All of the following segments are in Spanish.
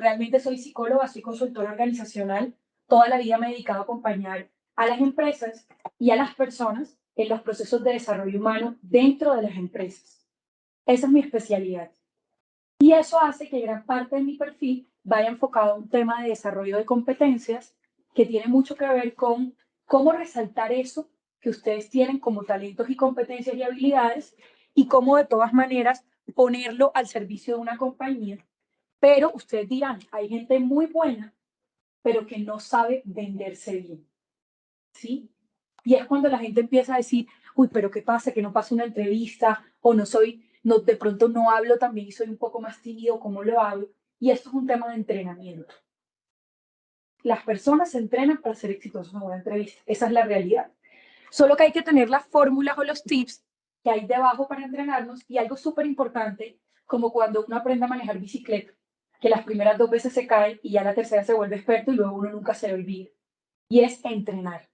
realmente soy psicóloga, soy consultora organizacional. Toda la vida me he dedicado a acompañar a las empresas y a las personas en los procesos de desarrollo humano dentro de las empresas. Esa es mi especialidad. Y eso hace que gran parte de mi perfil vaya enfocado a un tema de desarrollo de competencias que tiene mucho que ver con cómo resaltar eso que ustedes tienen como talentos y competencias y habilidades y cómo de todas maneras ponerlo al servicio de una compañía. Pero ustedes dirán, hay gente muy buena, pero que no sabe venderse bien, ¿sí? Y es cuando la gente empieza a decir, uy, pero ¿qué pasa? Que no paso una entrevista o no, de pronto no hablo también y soy un poco más tímido, ¿cómo lo hago? Y esto es un tema de entrenamiento. Las personas se entrenan para ser exitosos en una entrevista. Esa es la realidad. Solo que hay que tener las fórmulas o los tips que hay debajo para entrenarnos y algo súper importante, como cuando uno aprende a manejar bicicleta, que las primeras 2 veces se cae y ya la tercera se vuelve experto y luego uno nunca se le olvida. Y es entrenar.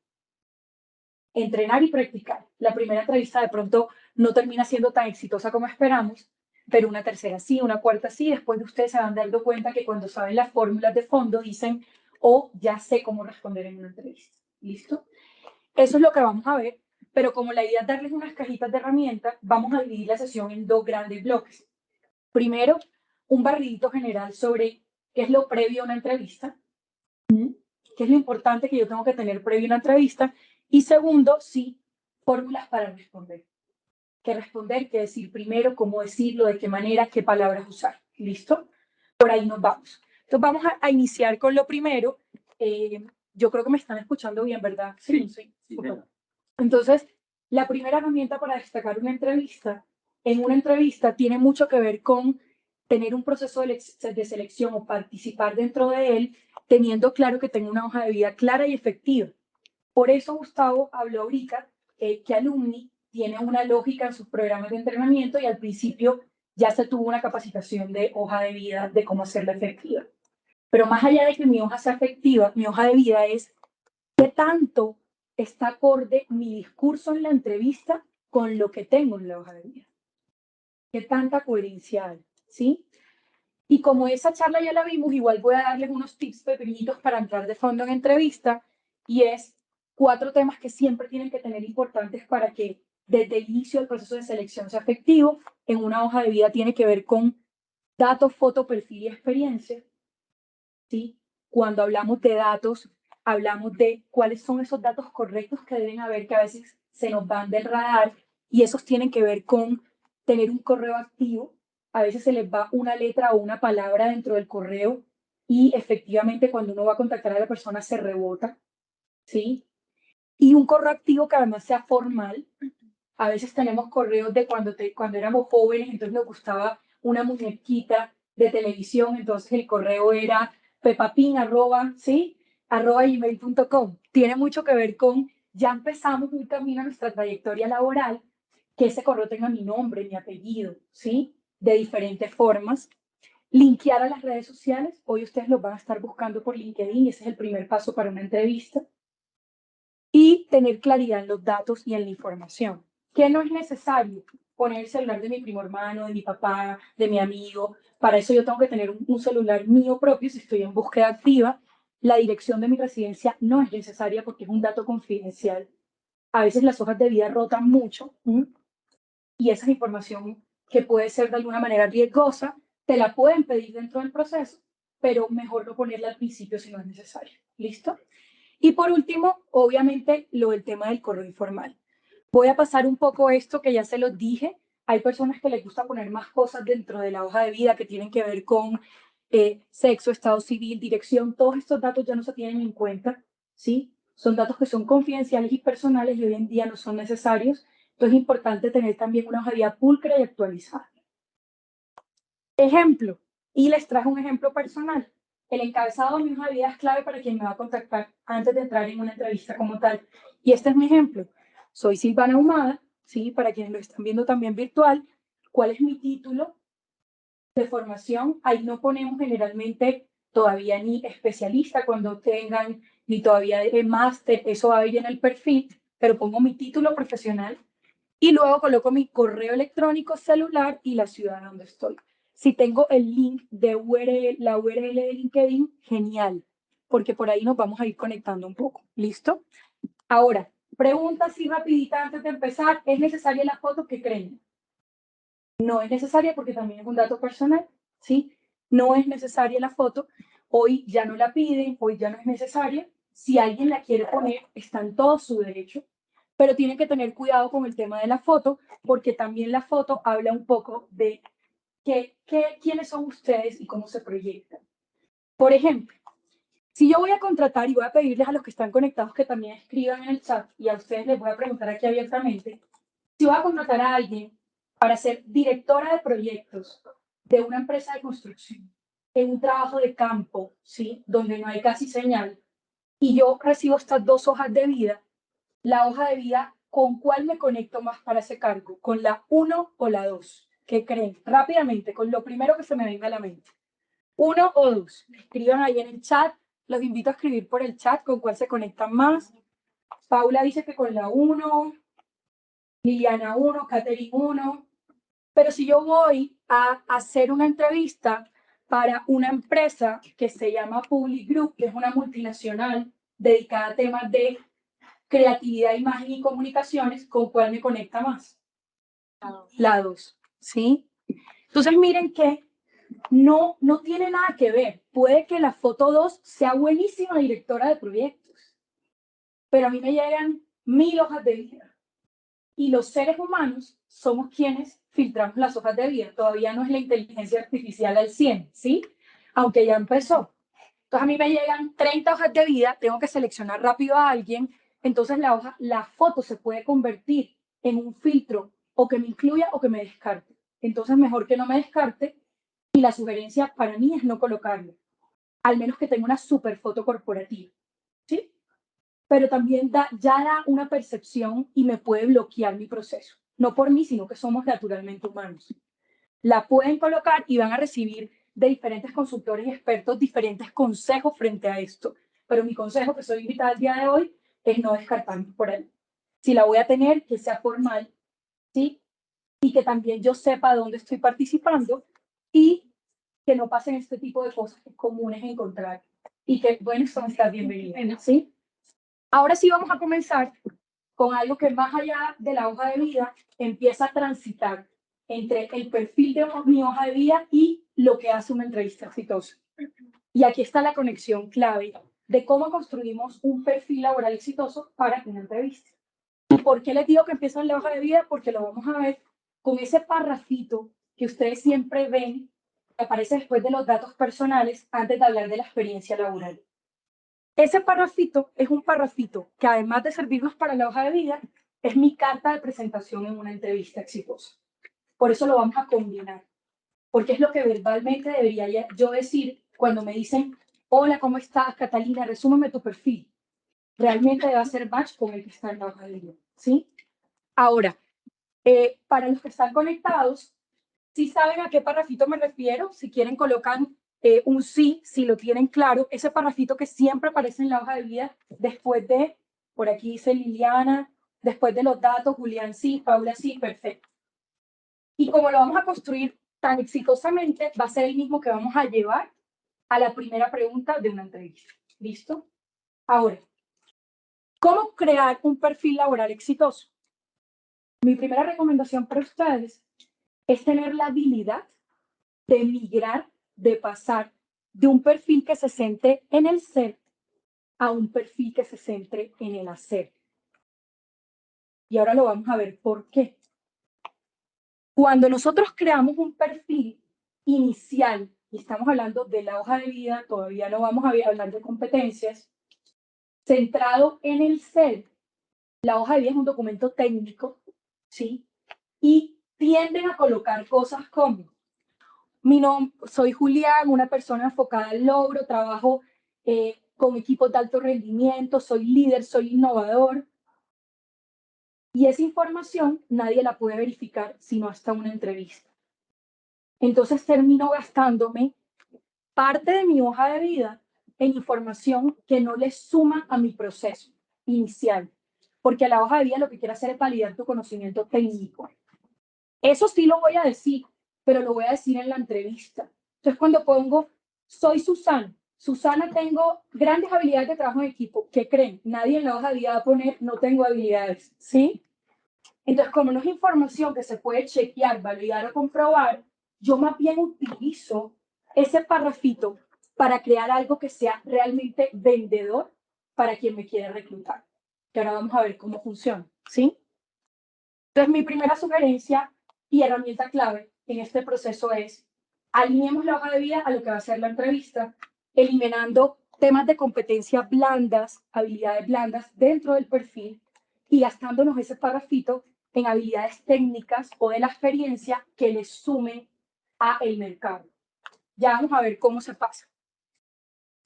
Entrenar y practicar. La primera entrevista de pronto no termina siendo tan exitosa como esperamos, pero una tercera sí, una cuarta sí. Después de ustedes se van dando cuenta que cuando saben las fórmulas de fondo dicen, oh, ya sé cómo responder en una entrevista. ¿Listo? Eso es lo que vamos a ver, pero como la idea es darles unas cajitas de herramientas, vamos a dividir la sesión en 2 grandes bloques. Primero, un barridito general sobre qué es lo previo a una entrevista, qué es lo importante que yo tengo que tener previo a una entrevista, y segundo, sí, fórmulas para responder. ¿Qué responder? ¿Qué decir primero? ¿Cómo decirlo? ¿De qué manera? ¿Qué palabras usar? ¿Listo? Por ahí nos vamos. Entonces vamos a iniciar con lo primero. Yo creo que me están escuchando bien, ¿verdad? Sí. Entonces, la primera herramienta para destacar una entrevista, en una entrevista tiene mucho que ver con tener un proceso de selección o participar dentro de él, teniendo claro que tengo una hoja de vida clara y efectiva. Por eso Gustavo habló ahorita que Alumni tiene una lógica en sus programas de entrenamiento y al principio ya se tuvo una capacitación de hoja de vida, de cómo hacerla efectiva. Pero más allá de que mi hoja sea efectiva, mi hoja de vida es qué tanto está acorde mi discurso en la entrevista con lo que tengo en la hoja de vida. Qué tanta coherencia hay, ¿sí? Y como esa charla ya la vimos, igual voy a darles unos tips pequeñitos para entrar de fondo en entrevista y es 4 temas que siempre tienen que tener importantes para que desde el inicio del proceso de selección sea efectivo. En una hoja de vida tiene que ver con datos, foto, perfil y experiencia, ¿sí? Cuando hablamos de datos, hablamos de cuáles son esos datos correctos que deben haber, que a veces se nos van del radar, y esos tienen que ver con tener un correo activo. A veces se les va una letra o una palabra dentro del correo y efectivamente cuando uno va a contactar a la persona se rebota, ¿sí? Y un correo activo que además sea formal. A veces tenemos correos de cuando éramos jóvenes, entonces nos gustaba una muñequita de televisión, entonces el correo era pepapin, ¿sí? @gmail.com. Tiene mucho que ver con, ya empezamos un camino a nuestra trayectoria laboral, que ese correo tenga mi nombre, mi apellido, ¿sí? De diferentes formas. Linkear a las redes sociales. Hoy ustedes los van a estar buscando por LinkedIn, ese es el primer paso para una entrevista. Y tener claridad en los datos y en la información. ¿Qué no es necesario? Poner el celular de mi primo hermano, de mi papá, de mi amigo. Para eso yo tengo que tener un celular mío propio si estoy en búsqueda activa. La dirección de mi residencia no es necesaria porque es un dato confidencial. A veces las hojas de vida rotan mucho y esa es información que puede ser de alguna manera riesgosa. Te la pueden pedir dentro del proceso, pero mejor no ponerla al principio si no es necesario. ¿Listo? Y por último, obviamente, lo del tema del correo informal. Voy a pasar un poco esto que ya se los dije. Hay personas que les gusta poner más cosas dentro de la hoja de vida que tienen que ver con sexo, estado civil, dirección. Todos estos datos ya no se tienen en cuenta, ¿sí? Son datos que son confidenciales y personales y hoy en día no son necesarios. Entonces es importante tener también una hoja de vida pulcra y actualizada. Ejemplo, y les traje un ejemplo personal. El encabezado de mi hoja de vida es clave para quien me va a contactar antes de entrar en una entrevista como tal. Y este es mi ejemplo. Soy Silvana Ahumada, ¿sí? Para quienes lo están viendo también virtual. ¿Cuál es mi título de formación? Ahí no ponemos generalmente todavía ni especialista cuando tengan, ni todavía de máster, eso va a ir en el perfil, pero pongo mi título profesional y luego coloco mi correo electrónico, celular y la ciudad donde estoy. Si tengo el link de URL, la URL de LinkedIn, genial, porque por ahí nos vamos a ir conectando un poco. ¿Listo? Ahora, pregunta así rapidita antes de empezar, ¿es necesaria la foto? ¿Qué creen? No es necesaria porque también es un dato personal, ¿sí? No es necesaria la foto, hoy ya no la piden, hoy ya no es necesaria. Si alguien la quiere poner, está en todo su derecho, pero tienen que tener cuidado con el tema de la foto, porque también la foto habla un poco de quiénes son ustedes y cómo se proyectan. Por ejemplo, si yo voy a contratar y voy a pedirles a los que están conectados que también escriban en el chat, y a ustedes les voy a preguntar aquí abiertamente, si voy a contratar a alguien para ser directora de proyectos de una empresa de construcción, en un trabajo de campo, ¿sí? Donde no hay casi señal, y yo recibo estas dos hojas de vida, la hoja de vida, ¿con cuál me conecto más para ese cargo? ¿Con la 1 o la 2? ¿Qué creen? Rápidamente, con lo primero que se me venga a la mente. 1 o 2. Escriban ahí en el chat. Los invito a escribir por el chat con cuál se conectan más. Paula dice que con la 1, Liliana 1, Catherine 1. Pero si yo voy a hacer una entrevista para una empresa que se llama Public Group, que es una multinacional dedicada a temas de creatividad, imagen y comunicaciones, ¿con cuál me conecta más? La 2, ¿sí? Entonces miren que no tiene nada que ver. Puede que la foto 2 sea buenísima directora de proyectos, pero a mí me llegan 1000 hojas de vida. Y los seres humanos somos quienes filtramos las hojas de vida. Todavía no es la inteligencia artificial al 100, ¿sí? Aunque ya empezó. Entonces a mí me llegan 30 hojas de vida, tengo que seleccionar rápido a alguien, entonces la foto se puede convertir en un filtro o que me incluya o que me descarte. Entonces mejor que no me descarte y la sugerencia para mí es no colocarlo, al menos que tenga una super foto corporativa, ¿sí? Pero también ya da una percepción y me puede bloquear mi proceso. No por mí, sino que somos naturalmente humanos. La pueden colocar y van a recibir de diferentes consultores y expertos diferentes consejos frente a esto. Pero mi consejo, que soy invitada el día de hoy, es no descartarme por él. Si la voy a tener, que sea formal, ¿sí? Y que también yo sepa dónde estoy participando y que no pasen este tipo de cosas comunes encontrar. Y que, bueno, son estas bienvenidas, ¿sí? Ahora sí vamos a comenzar con algo que más allá de la hoja de vida empieza a transitar entre el perfil de mi hoja de vida y lo que hace una entrevista exitosa. Y aquí está la conexión clave de cómo construimos un perfil laboral exitoso para una entrevista. ¿Y por qué les digo que empieza en la hoja de vida? Porque lo vamos a ver con ese parrafito que ustedes siempre ven que aparece después de los datos personales antes de hablar de la experiencia laboral. Ese parrafito es un parrafito que además de servirnos para la hoja de vida, es mi carta de presentación en una entrevista exitosa. Por eso lo vamos a combinar, porque es lo que verbalmente debería yo decir cuando me dicen, hola, ¿cómo estás, Catalina? Resúmeme tu perfil. Realmente debe hacer match con el que está en la hoja de vida, ¿sí? Ahora, para los que están conectados, si saben a qué parrafito me refiero, si quieren colocan un sí, si lo tienen claro, ese parrafito que siempre aparece en la hoja de vida después de, por aquí dice Liliana, después de los datos, Julián sí, Paula sí, perfecto. Y como lo vamos a construir tan exitosamente, va a ser el mismo que vamos a llevar a la primera pregunta de una entrevista. ¿Listo? Ahora, ¿cómo crear un perfil laboral exitoso? Mi primera recomendación para ustedes es tener la habilidad de migrar, de pasar de un perfil que se centre en el ser a un perfil que se centre en el hacer. Y ahora lo vamos a ver por qué. Cuando nosotros creamos un perfil inicial, y estamos hablando de la hoja de vida, todavía no vamos a hablar de competencias, centrado en el ser, la hoja de vida es un documento técnico, ¿sí? Y tienden a colocar cosas como mi nombre, soy Julián, una persona enfocada al logro, trabajo con equipos de alto rendimiento, soy líder, soy innovador. Y esa información nadie la puede verificar sino hasta una entrevista. Entonces termino gastándome parte de mi hoja de vida en información que no le suma a mi proceso inicial. Porque la hoja de vida lo que quiere hacer es validar tu conocimiento técnico. Eso sí lo voy a decir. pero lo voy a decir en la entrevista. Entonces, cuando pongo, soy Susana. Susana, tengo grandes habilidades de trabajo en equipo. ¿Qué creen? Nadie en la hoja de vida va a poner, no tengo habilidades, ¿sí? Entonces, como no es información que se puede chequear, validar o comprobar, yo más bien utilizo ese parrafito para crear algo que sea realmente vendedor para quien me quiere reclutar. Que ahora vamos a ver cómo funciona, ¿sí? Entonces, mi primera sugerencia y herramienta clave en este proceso es alineemos la hoja de vida a lo que va a ser la entrevista, eliminando temas de competencias blandas, habilidades blandas dentro del perfil y gastándonos ese parrafito en habilidades técnicas o de la experiencia que les sumen a el mercado. Ya vamos a ver cómo se pasa.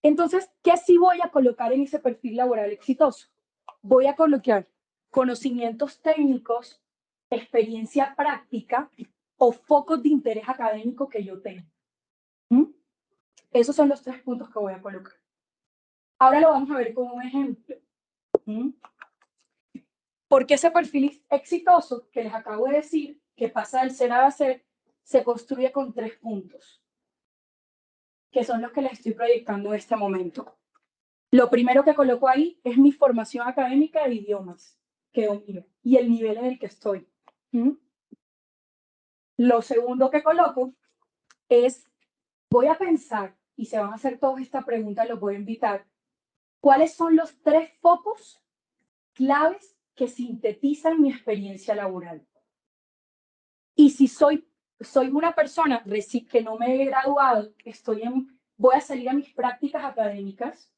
Entonces, ¿qué sí voy a colocar en ese perfil laboral exitoso? Voy a colocar conocimientos técnicos, experiencia práctica o focos de interés académico que yo tengo. ¿Mm? Esos son los 3 puntos que voy a colocar. Ahora lo vamos a ver con un ejemplo. ¿Mm? Porque ese perfil exitoso que les acabo de decir, que pasa del ser a hacer, se construye con 3 puntos, que son los que les estoy proyectando en este momento. Lo primero que coloco ahí es mi formación académica de idiomas que domino y el nivel en el que estoy. ¿Mm? Lo segundo que coloco es, voy a pensar, y se van a hacer todas estas preguntas, los voy a invitar, ¿cuáles son los 3 focos claves que sintetizan mi experiencia laboral? Y si soy una persona que no me he graduado, voy a salir a mis prácticas académicas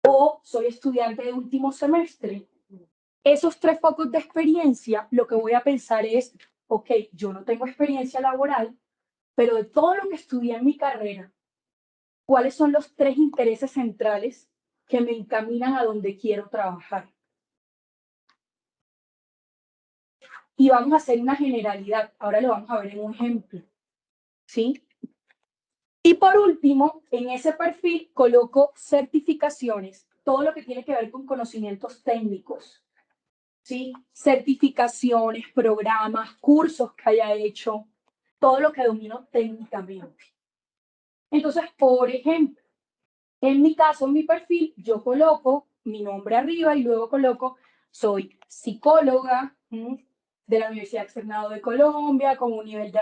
o soy estudiante de último semestre, esos 3 focos de experiencia, lo que voy a pensar es, ok, yo no tengo experiencia laboral, pero de todo lo que estudié en mi carrera, ¿cuáles son los 3 intereses centrales que me encaminan a donde quiero trabajar? Y vamos a hacer una generalidad. Ahora lo vamos a ver en un ejemplo. ¿Sí? Y por último, en ese perfil coloco certificaciones, todo lo que tiene que ver con conocimientos técnicos. ¿Sí? Certificaciones, programas, cursos que haya hecho, todo lo que domino técnicamente. Entonces, por ejemplo, en mi caso, en mi perfil, yo coloco mi nombre arriba y luego coloco, soy psicóloga de la Universidad Externado de Colombia, con un nivel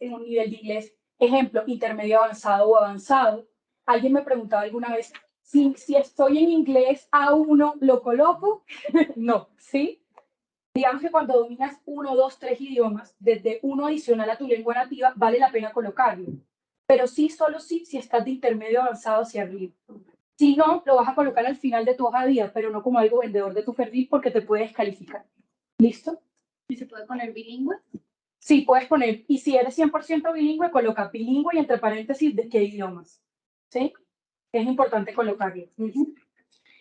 un nivel de inglés, ejemplo, intermedio avanzado o avanzado. Alguien me preguntaba alguna vez, si estoy en inglés A1, ¿lo coloco? No, ¿sí? Digamos que cuando dominas 1, 2, 3 idiomas, desde uno adicional a tu lengua nativa, vale la pena colocarlo. Pero sí, solo sí, si estás de intermedio avanzado hacia arriba. Si no, lo vas a colocar al final de tu hoja de vida, pero no como algo vendedor de tu perfil porque te puede descalificar. ¿Listo? ¿Y se puede poner bilingüe? Sí, puedes poner, y si eres 100% bilingüe, coloca bilingüe y entre paréntesis de qué idiomas. ¿Sí? Es importante colocarlo.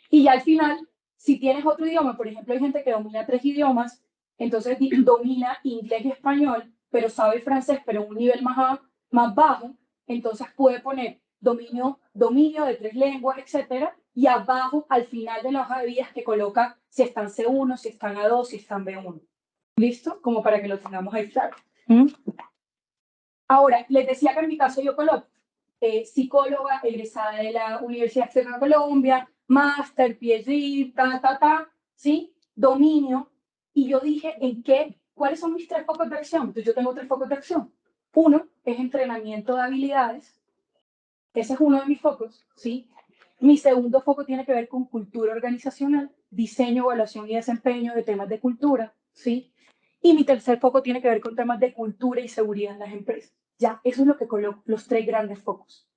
Y ya al final, si tienes otro idioma, por ejemplo, hay gente que domina 3 idiomas, entonces domina inglés y español, pero sabe francés, pero en un nivel más bajo, entonces puede poner dominio de 3 lenguas, etcétera, y abajo, al final de la hoja de vida, que coloca si están C1, si están A2, si están B1. ¿Listo? Como para que lo tengamos ahí claro. Ahora, les decía que en mi caso yo coloco psicóloga egresada de la Universidad Externa de Colombia, máster, PhD, ¿sí? Dominio. Y yo dije, ¿cuáles son mis 3 focos de acción? Entonces yo tengo 3 focos de acción. Uno es entrenamiento de habilidades. Ese es uno de mis focos, ¿sí? Mi segundo foco tiene que ver con cultura organizacional, diseño, evaluación y desempeño de temas de cultura, ¿sí? Y mi tercer foco tiene que ver con temas de cultura y seguridad en las empresas. Ya, eso es lo que coloco, los 3 grandes focos.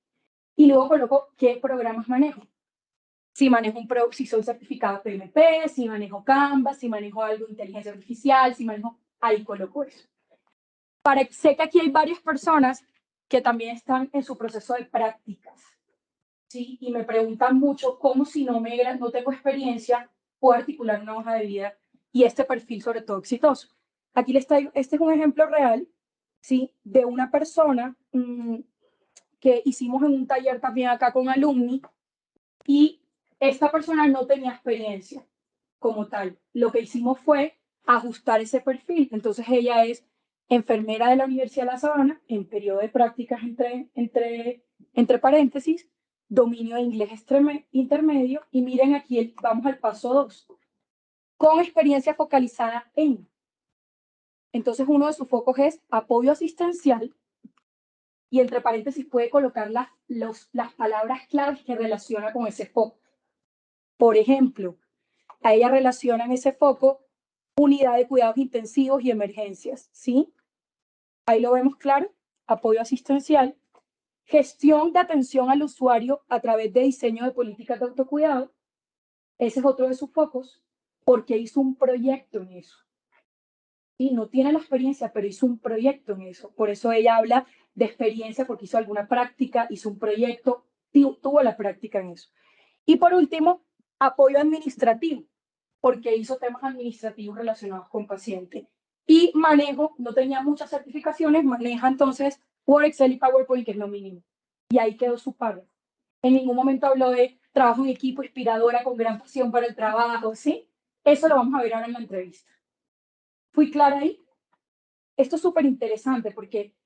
Y luego coloco qué programas manejo. Si soy certificado PMP, si manejo Canva, si manejo algo de inteligencia artificial, ahí coloco eso. Sé que aquí hay varias personas que también están en su proceso de prácticas, ¿sí? Y me preguntan mucho cómo si no tengo experiencia, puedo articular una hoja de vida y este perfil sobre todo exitoso. Aquí este es un ejemplo real, ¿sí? De una persona que hicimos en un taller también acá con alumni y esta persona no tenía experiencia como tal. Lo que hicimos fue ajustar ese perfil. Entonces ella es enfermera de la Universidad de La Sabana, en periodo de prácticas entre paréntesis, dominio de inglés intermedio, y miren aquí, vamos al paso 2, con experiencia focalizada en. Entonces uno de sus focos es apoyo asistencial, y entre paréntesis puede colocar las palabras claves que relaciona con ese foco. Por ejemplo, a ella relacionan ese foco unidad de cuidados intensivos y emergencias, ¿sí? Ahí lo vemos claro, apoyo asistencial, gestión de atención al usuario a través de diseño de políticas de autocuidado, ese es otro de sus focos, porque hizo un proyecto en eso. Y no tiene la experiencia, pero hizo un proyecto en eso. Por eso ella habla de experiencia, porque hizo alguna práctica, hizo un proyecto, tuvo la práctica en eso. Y por último, apoyo administrativo, porque hizo temas administrativos relacionados con paciente. Y manejo, no tenía muchas certificaciones, maneja entonces Word, Excel y PowerPoint, que es lo mínimo. Y ahí quedó su párrafo. En ningún momento habló de trabajo en equipo, inspiradora, con gran pasión para el trabajo, ¿sí? Eso lo vamos a ver ahora en la entrevista. ¿Fui clara ahí? Esto es súper interesante porque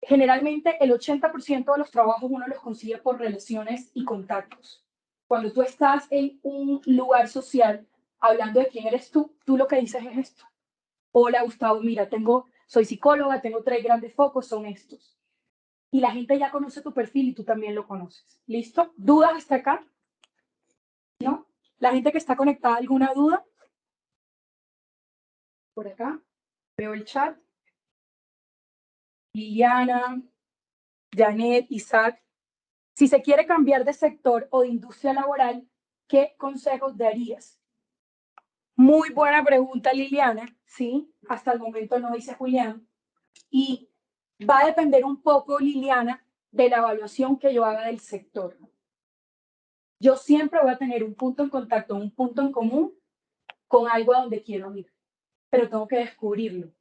generalmente el 80% de los trabajos uno los consigue por relaciones y contactos. Cuando tú estás en un lugar social hablando de quién eres tú, tú lo que dices es esto. Hola Gustavo, mira, soy psicóloga, tengo 3 grandes focos, son estos. Y la gente ya conoce tu perfil y tú también lo conoces. ¿Listo? ¿Dudas hasta acá? ¿No? ¿La gente que está conectada, alguna duda? Por acá, veo el chat. Liliana, Janet, Isaac. Si se quiere cambiar de sector o de industria laboral, ¿qué consejos darías? Muy buena pregunta, Liliana. Sí, hasta el momento no dice Julián. Y va a depender un poco, Liliana, de la evaluación que yo haga del sector. Yo siempre voy a tener un punto en contacto, un punto en común con algo a donde quiero ir, pero tengo que descubrirlo,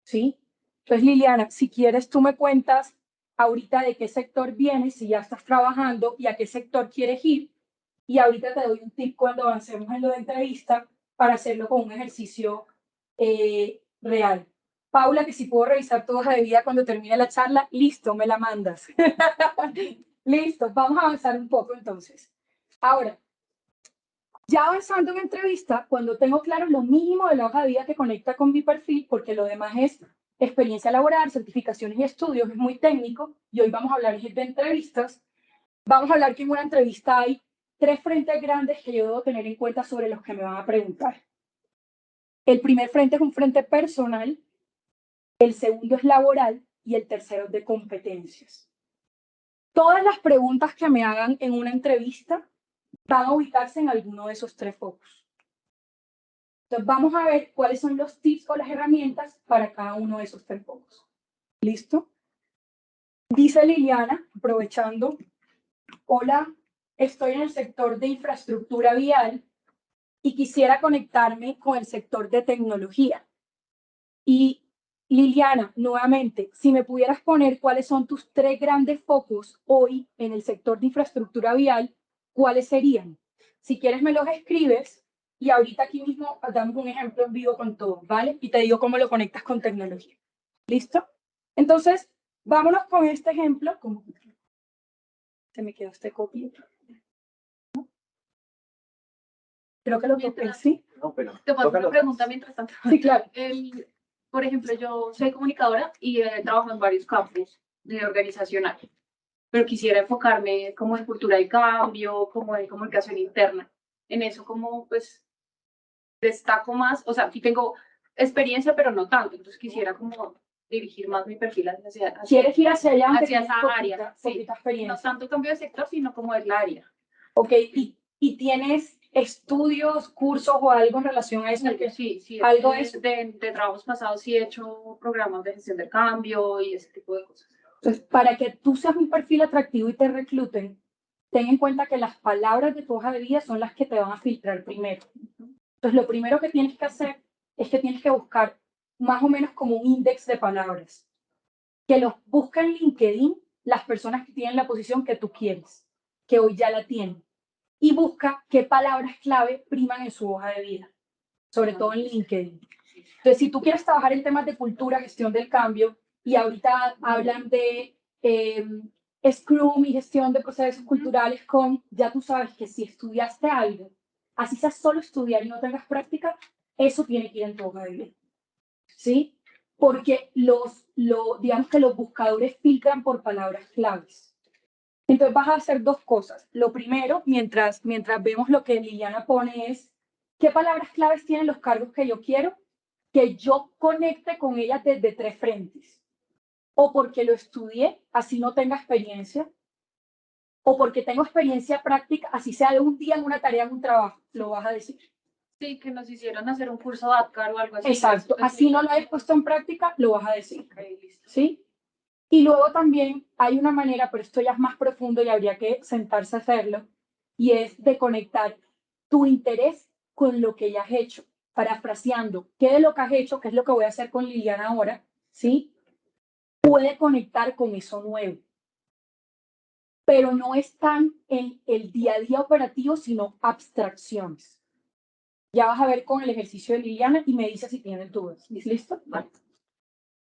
¿sí? Entonces, Liliana, si quieres, tú me cuentas ahorita de qué sector vienes, si ya estás trabajando y a qué sector quieres ir, y ahorita te doy un tip cuando avancemos en lo de entrevista para hacerlo con un ejercicio real. Paula, que si puedo revisar tu hoja de vida cuando termine la charla, listo, me la mandas. Listo, vamos a avanzar un poco entonces. Ahora, ya avanzando en entrevista, cuando tengo claro lo mínimo de la hoja de vida que conecta con mi perfil, porque lo demás es experiencia laboral, certificaciones y estudios, es muy técnico, y hoy vamos a hablar de entrevistas, vamos a hablar que en una entrevista hay 3 frentes grandes que yo debo tener en cuenta sobre los que me van a preguntar. El primer frente es un frente personal, el segundo es laboral y el tercero es de competencias. Todas las preguntas que me hagan en una entrevista van a ubicarse en alguno de esos 3 focos. Entonces vamos a ver cuáles son los tips o las herramientas para cada uno de esos 3 focos. ¿Listo? Dice Liliana, aprovechando, hola, estoy en el sector de infraestructura vial y quisiera conectarme con el sector de tecnología. Y Liliana, nuevamente, si me pudieras poner cuáles son tus 3 grandes focos hoy en el sector de infraestructura vial, ¿cuáles serían? Si quieres me los escribes y ahorita aquí mismo damos un ejemplo en vivo con todo, ¿vale? Y te digo cómo lo conectas con tecnología. ¿Listo? Entonces, vámonos con este ejemplo. Se me quedó este copia. Creo que lo toqué, ¿sí? No, pero te puedo hacer una pregunta mientras tanto. Sí, claro. Por ejemplo, yo soy comunicadora y trabajo en varios campos de organizacional, pero quisiera enfocarme como en cultura de cambio, como en comunicación interna. En eso como pues destaco más, o sea, sí tengo experiencia, pero no tanto, entonces quisiera como dirigir más mi perfil hacia ¿Quieres ir hacia allá? Hacia esa área, sí. Poquita experiencia. No tanto cambio de sector, sino como es la área. Ok, ¿y tienes estudios, cursos o algo en relación a eso? Sí, algo de trabajos pasados sí he hecho programas de gestión del cambio y ese tipo de cosas. Entonces, para que tú seas un perfil atractivo y te recluten, ten en cuenta que las palabras de tu hoja de vida son las que te van a filtrar primero. Entonces, lo primero que tienes que hacer es que tienes que buscar más o menos como un índice de palabras, que los busca en LinkedIn las personas que tienen la posición que tú quieres, que hoy ya la tienen, y busca qué palabras clave priman en su hoja de vida, sobre todo en LinkedIn. Entonces, si tú quieres trabajar en temas de cultura, gestión del cambio, y ahorita hablan de Scrum y gestión de procesos culturales ya tú sabes que si estudiaste algo, así sea solo estudiar y no tengas práctica, eso tiene que ir en tu hoja de vida, ¿sí? Porque digamos que los buscadores filtran por palabras claves. Entonces vas a hacer dos cosas. Lo primero, mientras vemos lo que Liliana pone es, ¿qué palabras claves tienen los cargos que yo quiero? Que yo conecte con ellas desde 3 frentes. O porque lo estudié, así no tenga experiencia, o porque tengo experiencia práctica, así sea de un día en una tarea, en un trabajo, lo vas a decir. Sí, que nos hicieron hacer un curso de ADCAR o algo así. Exacto, así no lo hayas puesto en práctica, lo vas a decir. ¿Sí? Y luego también hay una manera, pero esto ya es más profundo y habría que sentarse a hacerlo, y es de conectar tu interés con lo que ya has hecho, parafraseando, ¿qué de lo que has hecho, qué es lo que voy a hacer con Liliana ahora, ¿sí? Puede conectar con eso nuevo. Pero no están en el día a día operativo, sino abstracciones. Ya vas a ver con el ejercicio de Liliana y me dices si tienen dudas. ¿Listo? Vale.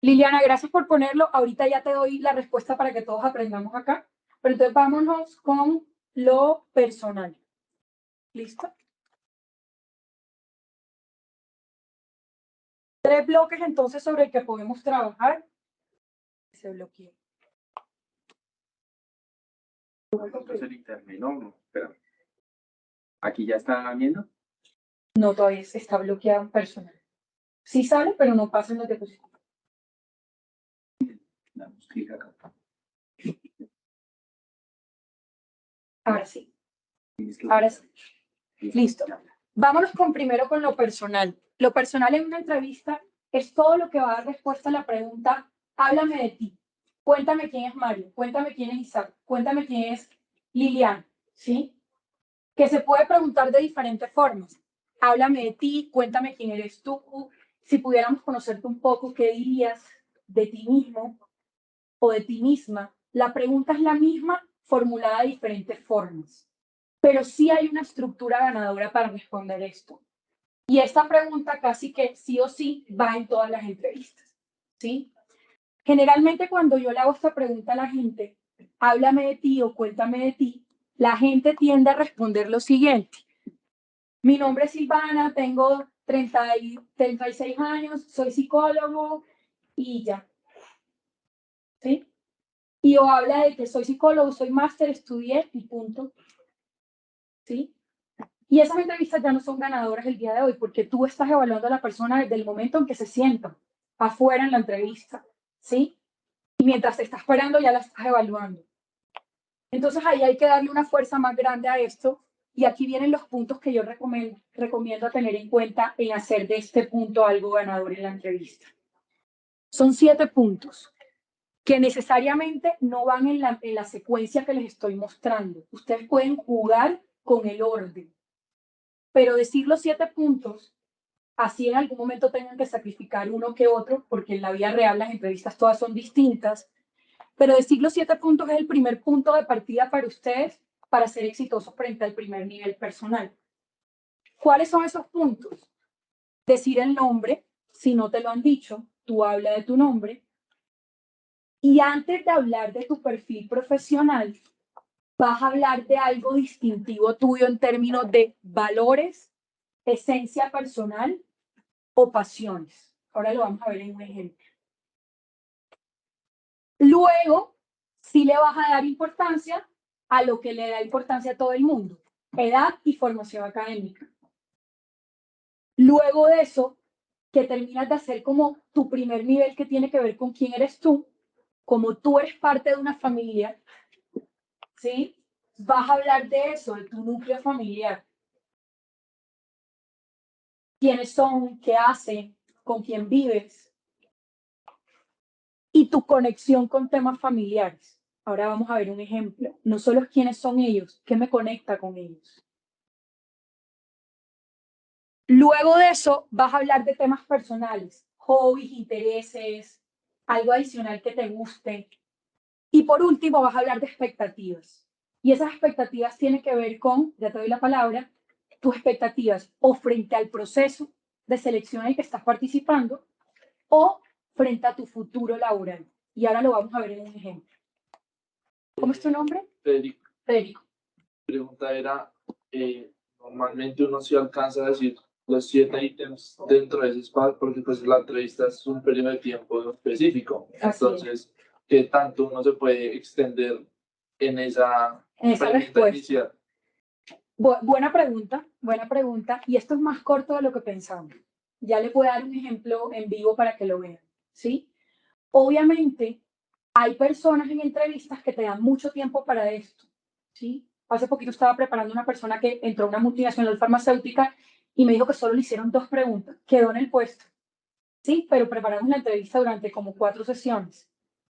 Liliana, gracias por ponerlo. Ahorita ya te doy la respuesta para que todos aprendamos acá. Pero entonces vámonos con lo personal. ¿Listo? 3 bloques entonces sobre el que podemos trabajar. Se bloqueó. Entonces el internet, no, espera. ¿Aquí ya está viendo? No, todavía está bloqueado en personal. Sí sale, pero no pasa en la diapositiva. Damos clic acá. Ahora sí. Ahora sí. Listo. Vámonos primero con lo personal. Lo personal en una entrevista es todo lo que va a dar respuesta a la pregunta, háblame de ti, cuéntame quién es Mario, cuéntame quién es Isaac, cuéntame quién es Liliana, ¿sí? Que se puede preguntar de diferentes formas. Háblame de ti, cuéntame quién eres tú, si pudiéramos conocerte un poco, ¿qué dirías de ti mismo o de ti misma? La pregunta es la misma, formulada de diferentes formas. Pero sí hay una estructura ganadora para responder esto. Y esta pregunta casi que sí o sí va en todas las entrevistas, ¿sí? Generalmente cuando yo le hago esta pregunta a la gente, háblame de ti o cuéntame de ti, la gente tiende a responder lo siguiente. Mi nombre es Silvana, tengo 36 años, soy psicólogo y ya, ¿sí? Y o habla de que soy psicólogo, soy máster, estudié y punto, ¿sí? Y esas entrevistas ya no son ganadoras el día de hoy, porque tú estás evaluando a la persona desde el momento en que se sienta afuera en la entrevista, ¿sí? Y mientras te está esperando ya la estás evaluando. Entonces ahí hay que darle una fuerza más grande a esto, y aquí vienen los puntos que yo recomiendo a tener en cuenta en hacer de este punto algo ganador en la entrevista. Son 7 puntos que necesariamente no van en la secuencia que les estoy mostrando. Ustedes pueden jugar con el orden, pero decir los 7 puntos, así en algún momento tengan que sacrificar uno que otro, porque en la vida real las entrevistas todas son distintas, pero decir los 7 puntos es el primer punto de partida para ustedes para ser exitosos frente al primer nivel personal. ¿Cuáles son esos puntos? Decir el nombre, si no te lo han dicho, tú habla de tu nombre, y antes de hablar de tu perfil profesional, vas a hablar de algo distintivo tuyo en términos de valores, esencia personal o pasiones. Ahora lo vamos a ver en un ejemplo. Luego, sí le vas a dar importancia a lo que le da importancia a todo el mundo, edad y formación académica. Luego de eso, que terminas de hacer como tu primer nivel que tiene que ver con quién eres tú, como tú eres parte de una familia, ¿sí? Vas a hablar de eso, de tu núcleo familiar. ¿Quiénes son? ¿Qué hacen? ¿Con quién vives? Y tu conexión con temas familiares. Ahora vamos a ver un ejemplo. No solo es quiénes son ellos, qué me conecta con ellos. Luego de eso, vas a hablar de temas personales, hobbies, intereses, algo adicional que te guste. Y por último, vas a hablar de expectativas. Y esas expectativas tienen que ver con, ya te doy la palabra, tus expectativas o frente al proceso de selección en el que estás participando o frente a tu futuro laboral. Y ahora lo vamos a ver en un ejemplo. ¿Cómo es tu nombre? Federico, Federico. mi pregunta era, normalmente uno sí alcanza a decir los 7 ítems dentro de ese espacio, porque pues la entrevista es un periodo de tiempo específico. Así Entonces, ¿qué tanto uno se puede extender en esa pregunta respuesta. inicial? Buena pregunta. Y esto es más corto de lo que pensamos. Ya le voy a dar un ejemplo en vivo para que lo vean, ¿sí? Obviamente, hay personas en entrevistas que te dan mucho tiempo para esto, ¿sí? Hace poquito estaba preparando una persona que entró a una multinacional farmacéutica y me dijo que solo le hicieron 2 preguntas. Quedó en el puesto, ¿sí? Pero preparamos la entrevista durante como 4 sesiones.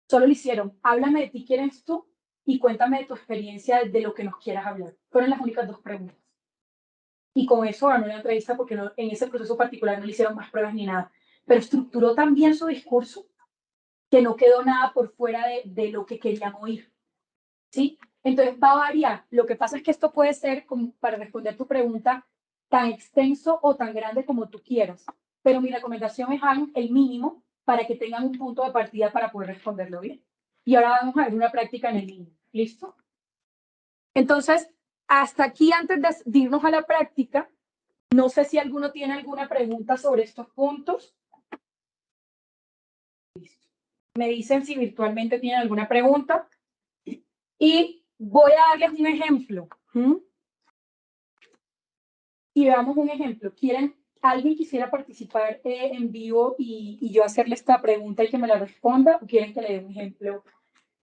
Solo le hicieron, háblame de ti, quién eres tú, y cuéntame de tu experiencia, de lo que nos quieras hablar. Fueron las únicas 2 preguntas. Y con eso ganó la entrevista porque no, en ese proceso particular no le hicieron más pruebas ni nada. Pero estructuró tan bien su discurso que no quedó nada por fuera de lo que querían oír, ¿sí? Entonces va a variar. Lo que pasa es que esto puede ser, como para responder tu pregunta, tan extenso o tan grande como tú quieras. Pero mi recomendación es el mínimo para que tengan un punto de partida para poder responderlo bien. Y ahora vamos a ver una práctica en el mínimo. ¿Listo? Entonces, hasta aquí, antes de irnos a la práctica, no sé si alguno tiene alguna pregunta sobre estos puntos. Listo. Me dicen si virtualmente tienen alguna pregunta. Y voy a darles un ejemplo. Y veamos un ejemplo. ¿Alguien quisiera participar en vivo y yo hacerle esta pregunta y que me la responda? ¿O quieren que le dé un ejemplo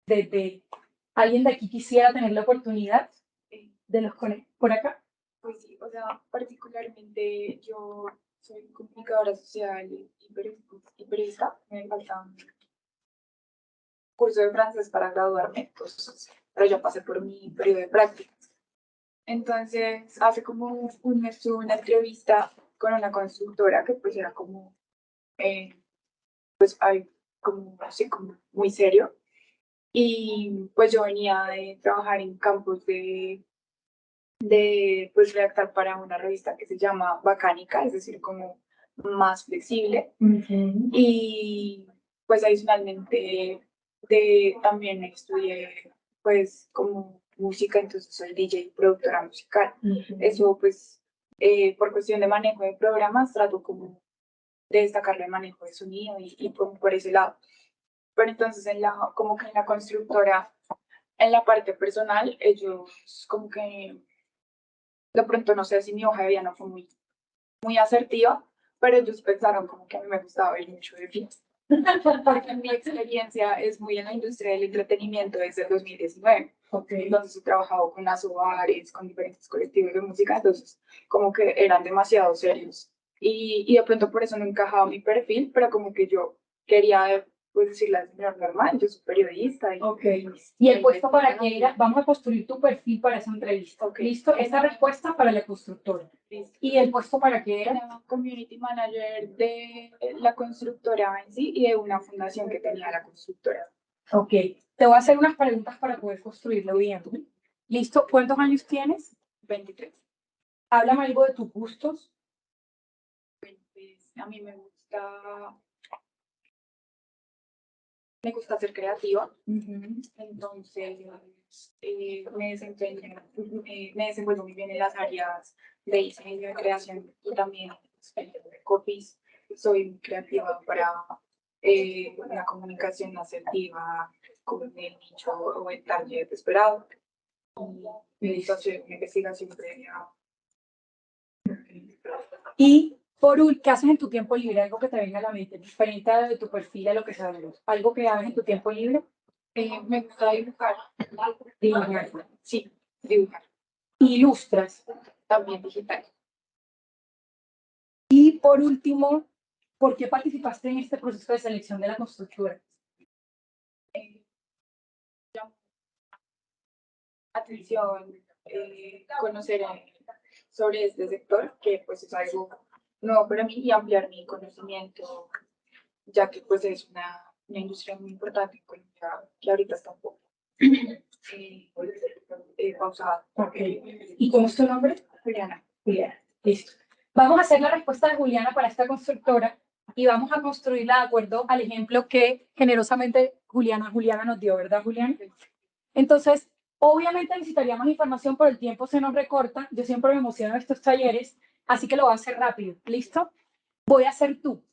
de alguien de aquí quisiera tener la oportunidad de los por acá? Pues sí, o sea, particularmente yo soy comunicadora social y periodista. Me falta un curso de francés para graduarme, entonces, pero ya pasé por mi periodo de prácticas. Entonces, hace como un mes tuve una entrevista con una constructora que pues era como, como, así como muy serio. Y pues yo venía de trabajar en campos de pues redactar para una revista que se llama Bacánica, es decir, como más flexible. Y pues adicionalmente también estudié pues como música, entonces soy DJ y productora musical. Eso pues por cuestión de manejo de programas trato como de destacarle el manejo de sonido y como por ese lado. Pero entonces como que en la constructora, en la parte personal, ellos como que de pronto no sé si mi hoja de vida no fue muy asertiva, pero ellos pensaron como que a mí me gustaba ir mucho de fiesta. Porque mi experiencia es muy en la industria del entretenimiento desde el 2019. Okay. Entonces he trabajado con las hogares, con diferentes colectivos de música, entonces como que eran demasiado serios. Y de pronto por eso no encajaba mi perfil, pero como que yo quería pues decirle al señor normal, yo soy periodista. Ok. ¿Y el puesto para qué era? Vamos a construir tu perfil para esa entrevista. Okay. ¿Listo? Esta respuesta para la constructora. Listo. ¿Y el puesto para qué era? Era community manager de la constructora en sí y de una fundación que tenía la constructora. Ok. Te voy a hacer unas preguntas para poder construirlo bien. ¿Listo? ¿Cuántos años tienes? 23. Háblame algo de tus gustos. Pues a mí me gusta ser creativa, entonces me desenvuelvo muy bien en las áreas de diseño, de creación y también de copies. Soy muy creativa para la comunicación asertiva con el nicho o el target esperado. Y me gusta hacer una investigación previa. Y ¿qué haces en tu tiempo libre? Algo que te venga a la mente, diferente de tu perfil a lo que sabemos. Algo que hagas en tu tiempo libre. Me gusta dibujar. Dibujar. Sí, dibujar. Ilustras. También digital. Y por último, ¿por qué participaste en este proceso de selección de la constructora? Atención, conocer sobre este sector, que pues es algo nuevo para mí, y ampliar mi conocimiento, ya que pues es una industria muy importante en Colombia, que ahorita está un poco pausada. Ok. ¿Y cómo es tu nombre? Juliana. Juliana. Listo. Vamos a hacer la respuesta de Juliana para esta constructora y vamos a construirla de acuerdo al ejemplo que generosamente Juliana nos dio, ¿verdad, Juliana? Entonces, obviamente necesitaríamos información, pero el tiempo se nos recorta. Yo siempre me emociono en estos talleres, así que lo voy a hacer rápido. ¿Listo? Voy a ser tú.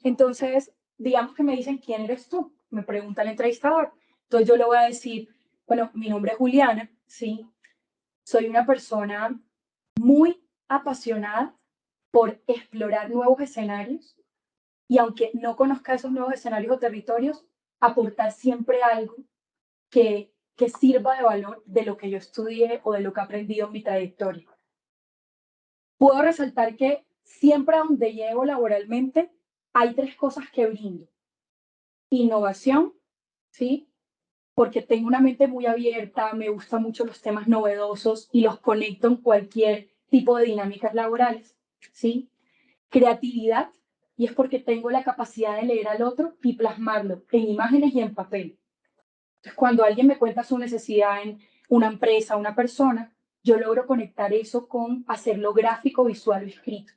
Entonces, digamos que me dicen, ¿quién eres tú? Me pregunta el entrevistador. Entonces yo le voy a decir, bueno, mi nombre es Juliana, ¿sí? Soy una persona muy apasionada por explorar nuevos escenarios y aunque no conozca esos nuevos escenarios o territorios, aportar siempre algo que sirva de valor de lo que yo estudié o de lo que he aprendido en mi trayectoria. Puedo resaltar que siempre a donde llego laboralmente hay 3 cosas que brindo. Innovación, ¿sí? Porque tengo una mente muy abierta, me gustan mucho los temas novedosos y los conecto en cualquier tipo de dinámicas laborales, ¿sí? Creatividad, y es porque tengo la capacidad de leer al otro y plasmarlo en imágenes y en papel. Entonces, cuando alguien me cuenta su necesidad en una empresa, una persona, yo logro conectar eso con hacerlo gráfico, visual o escrito.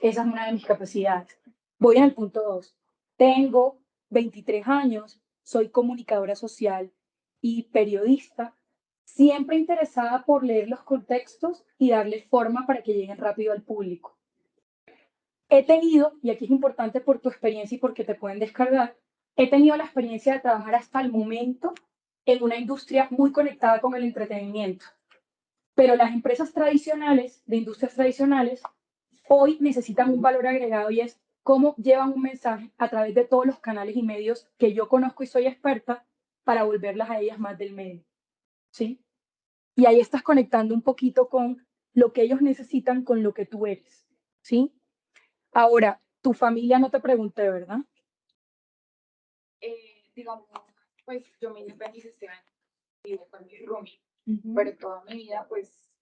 Esa es una de mis capacidades. Voy al punto 2. Tengo 23 años, soy comunicadora social y periodista, siempre interesada por leer los contextos y darle forma para que lleguen rápido al público. He tenido, y aquí es importante por tu experiencia y porque te pueden descargar, he tenido la experiencia de trabajar hasta el momento en una industria muy conectada con el entretenimiento. Pero las empresas tradicionales, de industrias tradicionales, hoy necesitan un valor agregado y es cómo llevan un mensaje a través de todos los canales y medios que yo conozco y soy experta para volverlas a ellas más del medio. ¿Sí? Y ahí estás conectando un poquito con lo que ellos necesitan con lo que tú eres. ¿Sí? Ahora, tu familia no te pregunté, ¿verdad? Digamos, pues yo me independicé este año, vivo con mi roomie, pero toda mi vida pues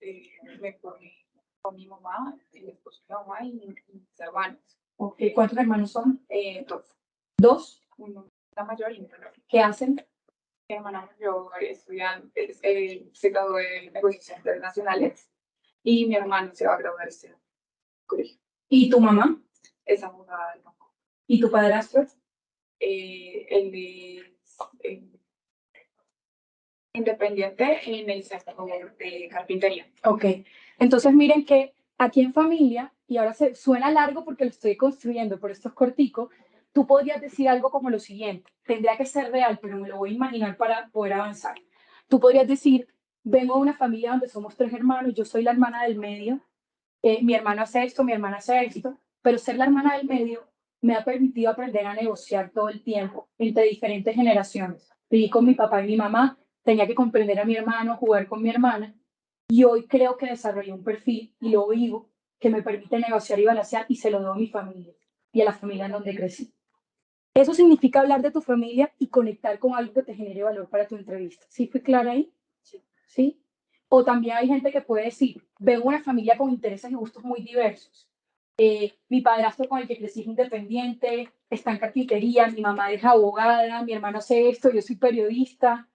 me formé con mi mamá, el esposo de mi mamá y mis hermanos. Okay. ¿Cuántos hermanos son? 2. ¿Dos? Uno la mayor y uno menor. ¿Qué hacen? Mi hermana mayor se graduó de negocios internacionales y mi hermano se va a graduar este año. Colegio. ¿Y tu mamá? Es abogada del banco. ¿Y tu padrastro? Él es independiente en el sector de carpintería. Ok. Entonces miren que aquí en familia, y ahora se suena largo porque lo estoy construyendo, pero esto es cortico, tú podrías decir algo como lo siguiente. Tendría que ser real, pero me lo voy a imaginar para poder avanzar. Tú podrías decir, vengo de una familia donde somos 3 hermanos, yo soy la hermana del medio, mi hermano hace esto, mi hermana hace esto, pero ser la hermana del medio me ha permitido aprender a negociar todo el tiempo entre diferentes generaciones. Viví con mi papá y mi mamá, tenía que comprender a mi hermano, jugar con mi hermana, y hoy creo que desarrollé un perfil, y lo vivo, que me permite negociar y balancear, y se lo doy a mi familia y a la familia en donde crecí. Eso significa hablar de tu familia y conectar con algo que te genere valor para tu entrevista. ¿Sí fui clara ahí? ¿Sí? O también hay gente que puede decir, vengo de una familia con intereses y gustos muy diversos. Mi padrastro con el que crecí es independiente, está en carpintería, mi mamá es abogada, mi hermano hace esto, yo soy periodista.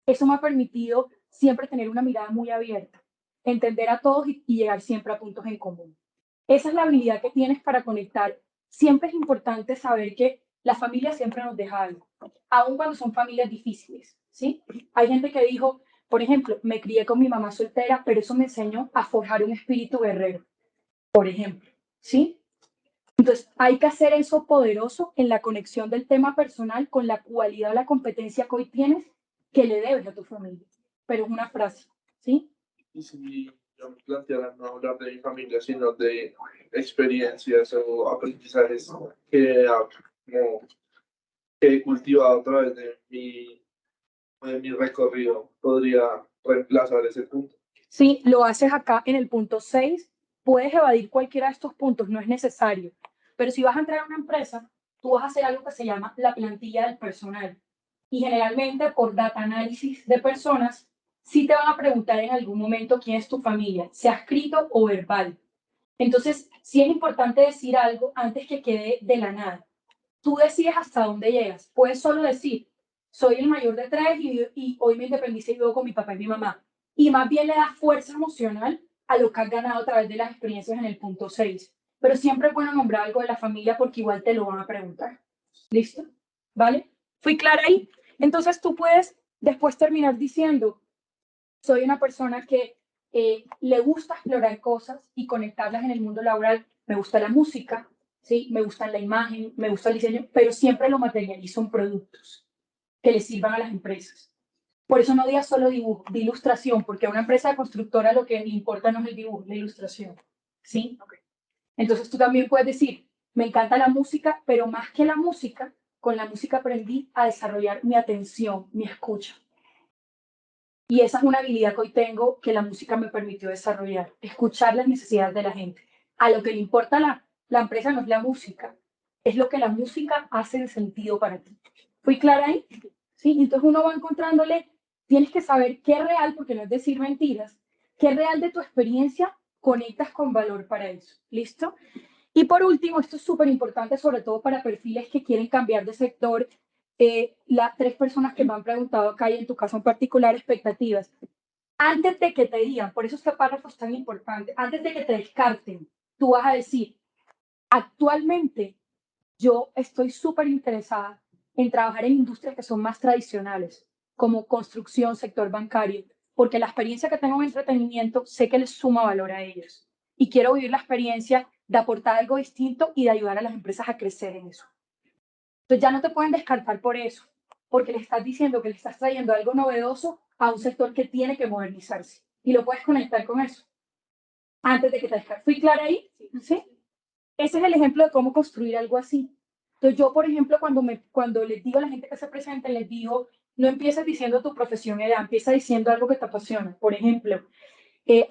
Eso me ha permitido siempre tener una mirada muy abierta, entender a todos y llegar siempre a puntos en común. Esa es la habilidad que tienes para conectar. Siempre es importante saber que la familia siempre nos deja algo, aun cuando son familias difíciles, ¿sí? Hay gente que dijo, por ejemplo, me crié con mi mamá soltera, pero eso me enseñó a forjar un espíritu guerrero, por ejemplo, ¿sí? Entonces, hay que hacer eso poderoso en la conexión del tema personal con la cualidad o la competencia que hoy tienes que le debes a tu familia. Pero es una frase, ¿sí? Y si yo me planteara no hablar de mi familia, sino de experiencias o aprendizajes como, que he cultivado a través de mi recorrido, podría reemplazar ese punto. Sí, lo haces acá en el punto 6. Puedes evadir cualquiera de estos puntos, no es necesario. Pero si vas a entrar a una empresa, tú vas a hacer algo que se llama la plantilla del personal. Y generalmente por data análisis de personas, sí te van a preguntar en algún momento quién es tu familia, sea escrito o verbal. Entonces, sí es importante decir algo antes que quede de la nada. Tú decides hasta dónde llegas. Puedes solo decir, soy el mayor de 3 y hoy me independicé y vivo con mi papá y mi mamá. Y más bien le das fuerza emocional a lo que has ganado a través de las experiencias en el punto 6. Pero siempre es bueno nombrar algo de la familia porque igual te lo van a preguntar. ¿Listo? ¿Vale? ¿Fui clara ahí? Entonces tú puedes después terminar diciendo, soy una persona que le gusta explorar cosas y conectarlas en el mundo laboral. Me gusta la música, ¿sí? Me gusta la imagen, me gusta el diseño, pero siempre lo materializo en productos que le sirvan a las empresas. Por eso no digas solo dibujo, de ilustración, porque a una empresa de constructora lo que le importa no es el dibujo, la ilustración. ¿Sí? Okay. Entonces tú también puedes decir, me encanta la música, pero más que la música, con la música aprendí a desarrollar mi atención, mi escucha. Y esa es una habilidad que hoy tengo que la música me permitió desarrollar, escuchar las necesidades de la gente. A lo que le importa la empresa no es la música, es lo que la música hace de sentido para ti. ¿Fui clara ahí? ¿Sí? Entonces uno va encontrándole, tienes que saber qué es real, porque no es decir mentiras, qué es real de tu experiencia, conectas con valor para eso. ¿Listo? Y por último, esto es súper importante, sobre todo para perfiles que quieren cambiar de sector. Las 3 personas que me han preguntado acá y en tu caso en particular, expectativas. Antes de que te digan, por eso este párrafo es tan importante, antes de que te descarten, tú vas a decir, actualmente yo estoy súper interesada en trabajar en industrias que son más tradicionales, como construcción, sector bancario, porque la experiencia que tengo en entretenimiento sé que les suma valor a ellos. Y quiero vivir la experiencia de aportar algo distinto y de ayudar a las empresas a crecer en eso. Entonces ya no te pueden descartar por eso, porque le estás diciendo que le estás trayendo algo novedoso a un sector que tiene que modernizarse. Y lo puedes conectar con eso. Antes de que te descartes. ¿Fui clara ahí? ¿Sí? Ese es el ejemplo de cómo construir algo así. Entonces yo, por ejemplo, cuando les digo a la gente que se presente, les digo, no empieces diciendo tu profesión edad, empieza diciendo algo que te apasiona. Por ejemplo,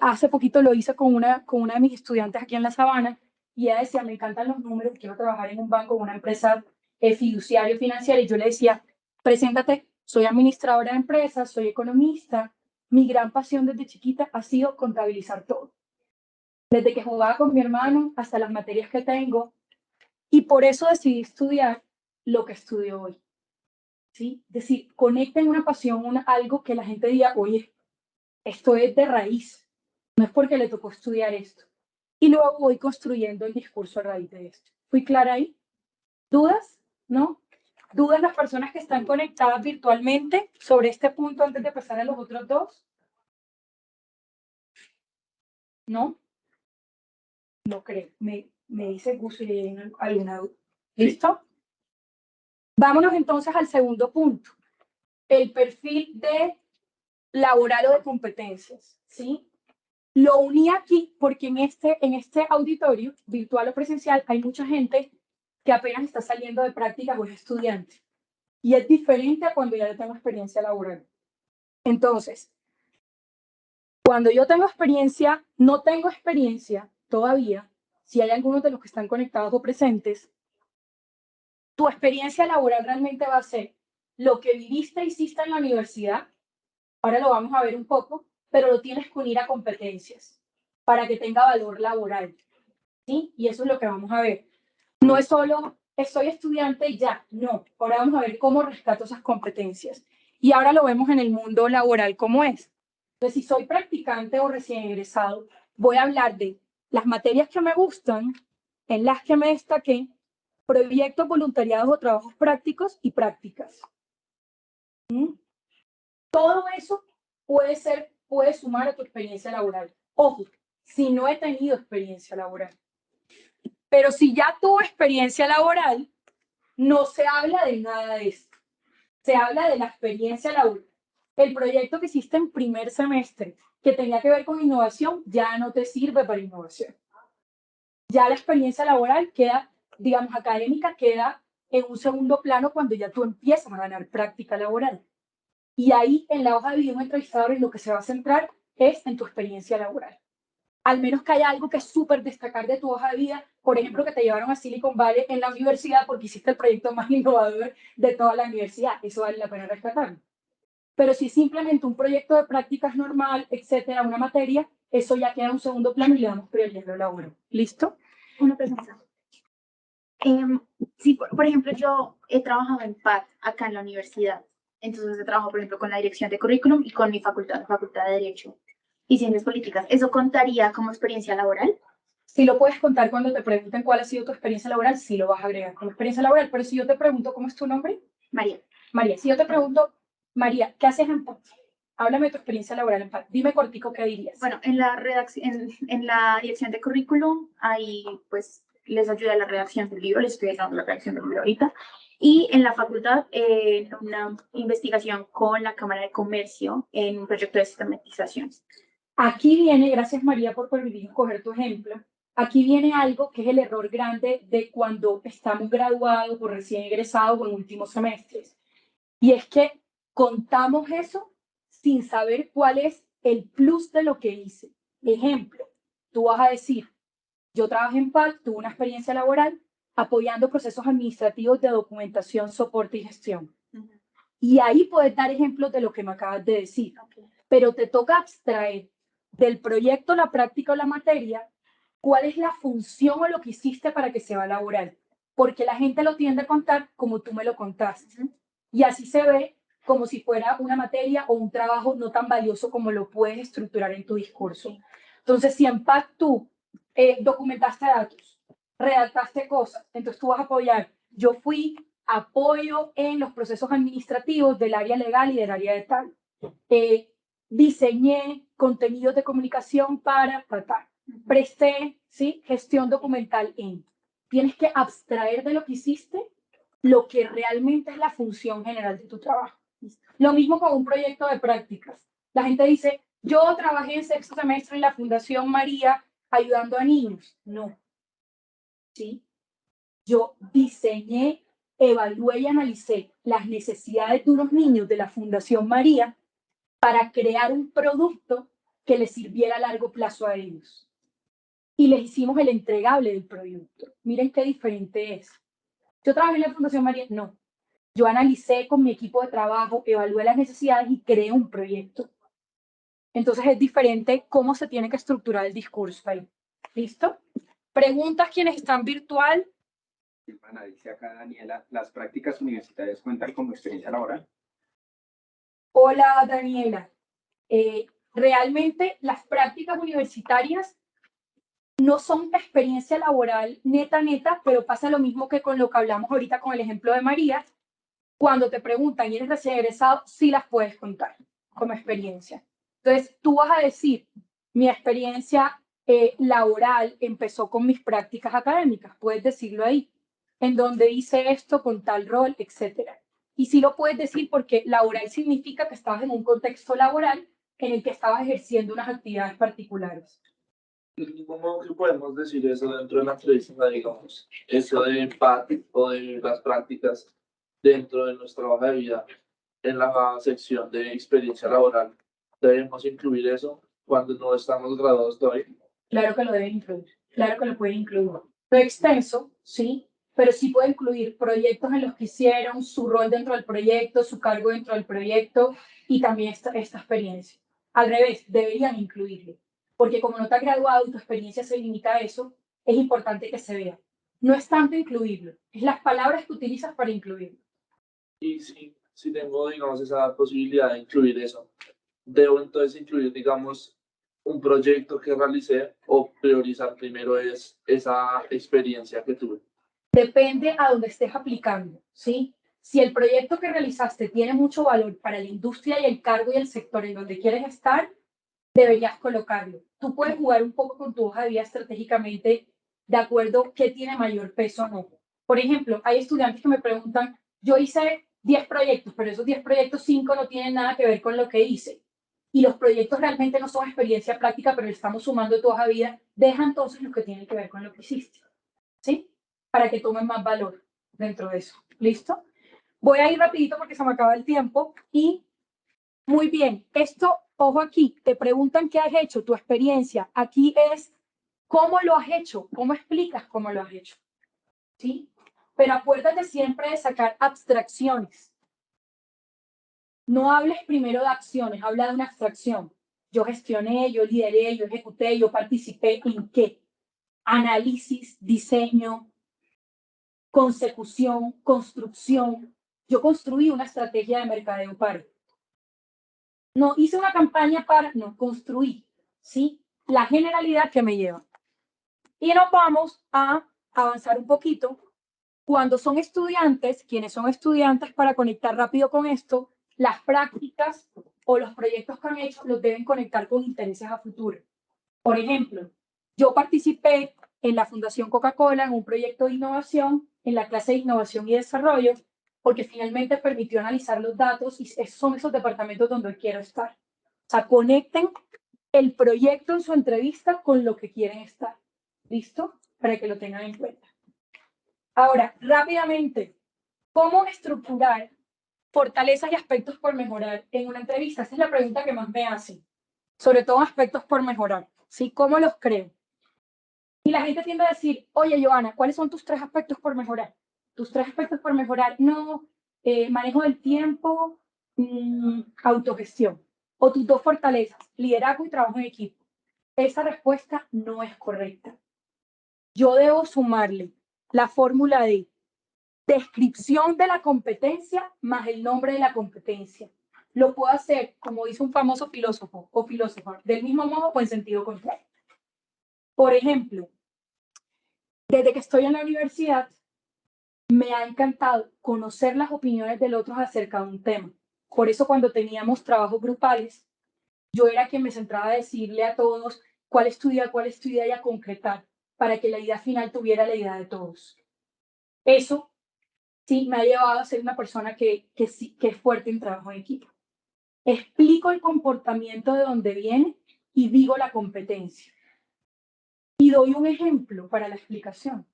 hace poquito lo hice con una de mis estudiantes aquí en La Sabana y ella decía, me encantan los números, quiero trabajar en un banco, en una empresa fiduciaria financiera, y yo le decía, preséntate, soy administradora de empresas, soy economista, mi gran pasión desde chiquita ha sido contabilizar todo. Desde que jugaba con mi hermano hasta las materias que tengo, y por eso decidí estudiar lo que estudio hoy. ¿Sí? Es decir, conecten una pasión, algo que la gente diga, oye, esto es de raíz, no es porque le tocó estudiar esto. Y luego voy construyendo el discurso a raíz de esto. ¿Fui clara ahí? ¿Dudas? ¿No? ¿Dudas las personas que están conectadas virtualmente sobre este punto antes de pasar a los otros 2? ¿No? No creo. Me dice Gus si hay alguna duda. ¿Listo? Sí. Vámonos entonces al segundo punto. El perfil de laboral o de competencias. ¿Sí? Lo uní aquí porque en este auditorio, virtual o presencial, hay mucha gente que apenas está saliendo de práctica o es estudiante. Y es diferente a cuando ya yo tengo experiencia laboral. Entonces, cuando yo tengo experiencia, no tengo experiencia todavía, si hay algunos de los que están conectados o presentes, tu experiencia laboral realmente va a ser lo que viviste e hiciste en la universidad, ahora lo vamos a ver un poco, pero lo tienes que unir a competencias para que tenga valor laboral. ¿Sí? Y eso es lo que vamos a ver. No es solo, soy estudiante y ya, no. Ahora vamos a ver cómo rescato esas competencias. Y ahora lo vemos en el mundo laboral cómo es. Entonces, si soy practicante o recién egresado, voy a hablar de las materias que me gustan, en las que me destaqué, proyectos, voluntariados o trabajos prácticos y prácticas. ¿Mm? Todo eso puede sumar a tu experiencia laboral. Ojo, si no he tenido experiencia laboral. Pero si ya tuvo experiencia laboral, no se habla de nada de esto. Se habla de la experiencia laboral. El proyecto que hiciste en primer semestre, que tenía que ver con innovación, ya no te sirve para innovación. Ya la experiencia laboral queda, digamos, académica, queda en un segundo plano cuando ya tú empiezas a ganar práctica laboral. Y ahí, en la hoja de vida de un entrevistador, lo que se va a centrar es en tu experiencia laboral. Al menos que haya algo que es súper destacar de tu hoja de vida, por ejemplo, que te llevaron a Silicon Valley en la universidad porque hiciste el proyecto más innovador de toda la universidad. Eso vale la pena rescatarlo. Pero si simplemente un proyecto de prácticas normal, etcétera, una materia, eso ya queda en un segundo plano y le damos prioridad al laburo. ¿Listo? Una pregunta. Sí, por ejemplo, yo he trabajado en PAD acá en la universidad. Entonces he trabajado, por ejemplo, con la dirección de currículum y con mi facultad de Derecho. y ciencias políticas. ¿Eso contaría como experiencia laboral? Si lo puedes contar cuando te pregunten cuál ha sido tu experiencia laboral, sí lo vas a agregar como experiencia laboral. Pero si yo te pregunto, ¿cómo es tu nombre? María. María. Si yo te pregunto, María, ¿qué haces en PAC? Háblame de tu experiencia laboral en PAC. Dime cortico qué dirías. Bueno, en la redacción, en la dirección de currículum, ahí pues les ayuda a la redacción del libro, les estoy ayudando a la redacción del libro ahorita. Y en la facultad, una investigación con la Cámara de Comercio en un proyecto de sistematización. Aquí viene, gracias María por permitirme coger tu ejemplo, aquí viene algo que es el error grande de cuando estamos graduados o recién egresados o en últimos semestres. Y es que contamos eso sin saber cuál es el plus de lo que hice. Ejemplo, tú vas a decir, yo trabajé en PAC, tuve una experiencia laboral apoyando procesos administrativos de documentación, soporte y gestión. Y ahí puedes dar ejemplos de lo que me acabas de decir. Okay. Pero te toca abstraer del proyecto, la práctica o la materia, cuál es la función o lo que hiciste para que sea laboral. Porque la gente lo tiende a contar como tú me lo contaste. Y así se ve como si fuera una materia o un trabajo no tan valioso como lo puedes estructurar en tu discurso. Entonces, si en PAC tú documentaste datos, redactaste cosas, entonces tú vas a apoyar. Yo fui apoyo en los procesos administrativos del área legal y del área de tal. Diseñé contenidos de comunicación para tratar. Presté, ¿sí? Gestión documental en. Tienes que abstraer de lo que hiciste lo que realmente es la función general de tu trabajo. Lo mismo con un proyecto de prácticas. La gente dice, yo trabajé en sexto semestre en la Fundación María ayudando a niños. No. ¿Sí? Yo diseñé, evalué y analicé las necesidades de unos niños de la Fundación María para crear un producto que les sirviera a largo plazo a ellos. Y les hicimos el entregable del producto. Miren qué diferente es. ¿Yo trabajé en la Fundación María? No. Yo analicé con mi equipo de trabajo, evalué las necesidades y creé un proyecto. Entonces es diferente cómo se tiene que estructurar el discurso ahí. ¿Listo? Preguntas quienes están virtual. Silvana, dice acá Daniela, ¿las prácticas universitarias cuentan como experiencia laboral? Hola, Daniela. Realmente las prácticas universitarias no son experiencia laboral neta, pero pasa lo mismo que con lo que hablamos ahorita con el ejemplo de María. Cuando te preguntan y eres recién egresado, sí las puedes contar como experiencia. Entonces, tú vas a decir, mi experiencia laboral empezó con mis prácticas académicas, puedes decirlo ahí, en donde hice esto con tal rol, etcétera. Y sí lo puedes decir porque laboral significa que estabas en un contexto laboral en el que estabas ejerciendo unas actividades particulares. ¿Cómo que podemos decir eso dentro de la entrevista, digamos? Eso de empate o de las prácticas dentro de nuestra hoja de vida en la sección de experiencia laboral. ¿Debemos incluir eso cuando no estamos graduados todavía? Claro que lo debe incluir, claro que lo puede incluir. No extenso, sí, pero sí puede incluir proyectos en los que hicieron, su rol dentro del proyecto, su cargo dentro del proyecto y también esta experiencia. Al revés, deberían incluirlo, porque como no te has graduado y tu experiencia se limita a eso, es importante que se vea. No es tanto incluirlo, es las palabras que utilizas para incluirlo. Y si tengo, digamos, esa posibilidad de incluir eso, debo entonces incluir, digamos, un proyecto que realicé o priorizar primero es esa experiencia que tuve. Depende a dónde estés aplicando, ¿sí? Si el proyecto que realizaste tiene mucho valor para la industria y el cargo y el sector en donde quieres estar, deberías colocarlo. Tú puedes jugar un poco con tu hoja de vida estratégicamente de acuerdo a qué tiene mayor peso o no. Por ejemplo, hay estudiantes que me preguntan, yo hice 10 proyectos, pero esos 10 proyectos, 5 no tienen nada que ver con lo que hice. Y los proyectos realmente no son experiencia práctica, pero estamos sumando tu hoja de vida, deja entonces los que tienen que ver con lo que hiciste, ¿sí? Para que tomen más valor dentro de eso. ¿Listo? Voy a ir rapidito porque se me acaba el tiempo y muy bien, esto, ojo aquí, te preguntan qué has hecho, tu experiencia. Aquí es cómo lo has hecho, cómo explicas cómo lo has hecho. ¿Sí? Pero acuérdate siempre de sacar abstracciones. No hables primero de acciones, habla de una abstracción. Yo gestioné, yo lideré, yo ejecuté, yo participé en qué. Análisis, diseño, consecución, construcción. Yo construí una estrategia de mercadeo para. No hice una campaña para, no, construí. ¿sí? La generalidad que me lleva. Y nos vamos a avanzar un poquito. Cuando son estudiantes, quienes son estudiantes, para conectar rápido con esto, las prácticas o los proyectos que han hecho los deben conectar con intereses a futuro. Por ejemplo, yo participé en la Fundación Coca-Cola en un proyecto de innovación, en la clase de innovación y desarrollo, porque finalmente permitió analizar los datos y son esos departamentos donde quiero estar. O sea, conecten el proyecto en su entrevista con lo que quieren estar. ¿Listo? Para que lo tengan en cuenta. Ahora, rápidamente, ¿cómo estructurar fortalezas y aspectos por mejorar en una entrevista? Esa es la pregunta que más me hacen, sobre todo aspectos por mejorar, ¿sí? ¿Cómo los creo? Y la gente tiende a decir, oye, Joana, ¿cuáles son tus 3 aspectos por mejorar? Tus 3 aspectos por mejorar, no, manejo del tiempo, autogestión. O tus 2 fortalezas, liderazgo y trabajo en equipo. Esa respuesta no es correcta. Yo debo sumarle la fórmula de descripción de la competencia más el nombre de la competencia. Lo puedo hacer, como dice un famoso filósofo o filósofa, del mismo modo o en sentido contrario. Por ejemplo, desde que estoy en la universidad, me ha encantado conocer las opiniones del otro acerca de un tema. Por eso cuando teníamos trabajos grupales, yo era quien me centraba a decirle a todos cuál estudia y a concretar, para que la idea final tuviera la idea de todos. Eso sí me ha llevado a ser una persona que es fuerte en trabajo en equipo. Explico el comportamiento de dónde viene y digo la competencia. Y doy un ejemplo para la explicación.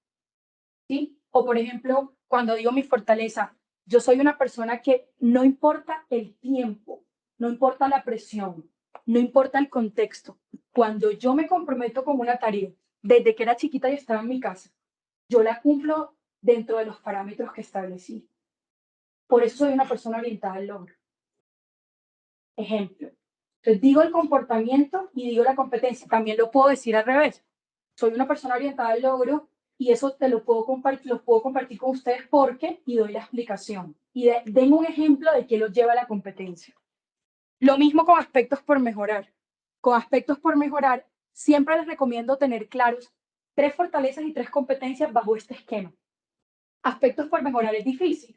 ¿Sí? O por ejemplo, cuando digo mi fortaleza, yo soy una persona que no importa el tiempo, no importa la presión, no importa el contexto. Cuando yo me comprometo con una tarea, desde que era chiquita y estaba en mi casa, yo la cumplo dentro de los parámetros que establecí. Por eso soy una persona orientada al logro. Ejemplo. Entonces digo el comportamiento y digo la competencia. También lo puedo decir al revés. Soy una persona orientada al logro y eso te lo puedo compartir con ustedes porque y doy la explicación. Y den un ejemplo de qué los lleva a la competencia. Lo mismo con aspectos por mejorar. Con aspectos por mejorar, siempre les recomiendo tener claros 3 fortalezas y 3 competencias bajo este esquema. Aspectos por mejorar es difícil.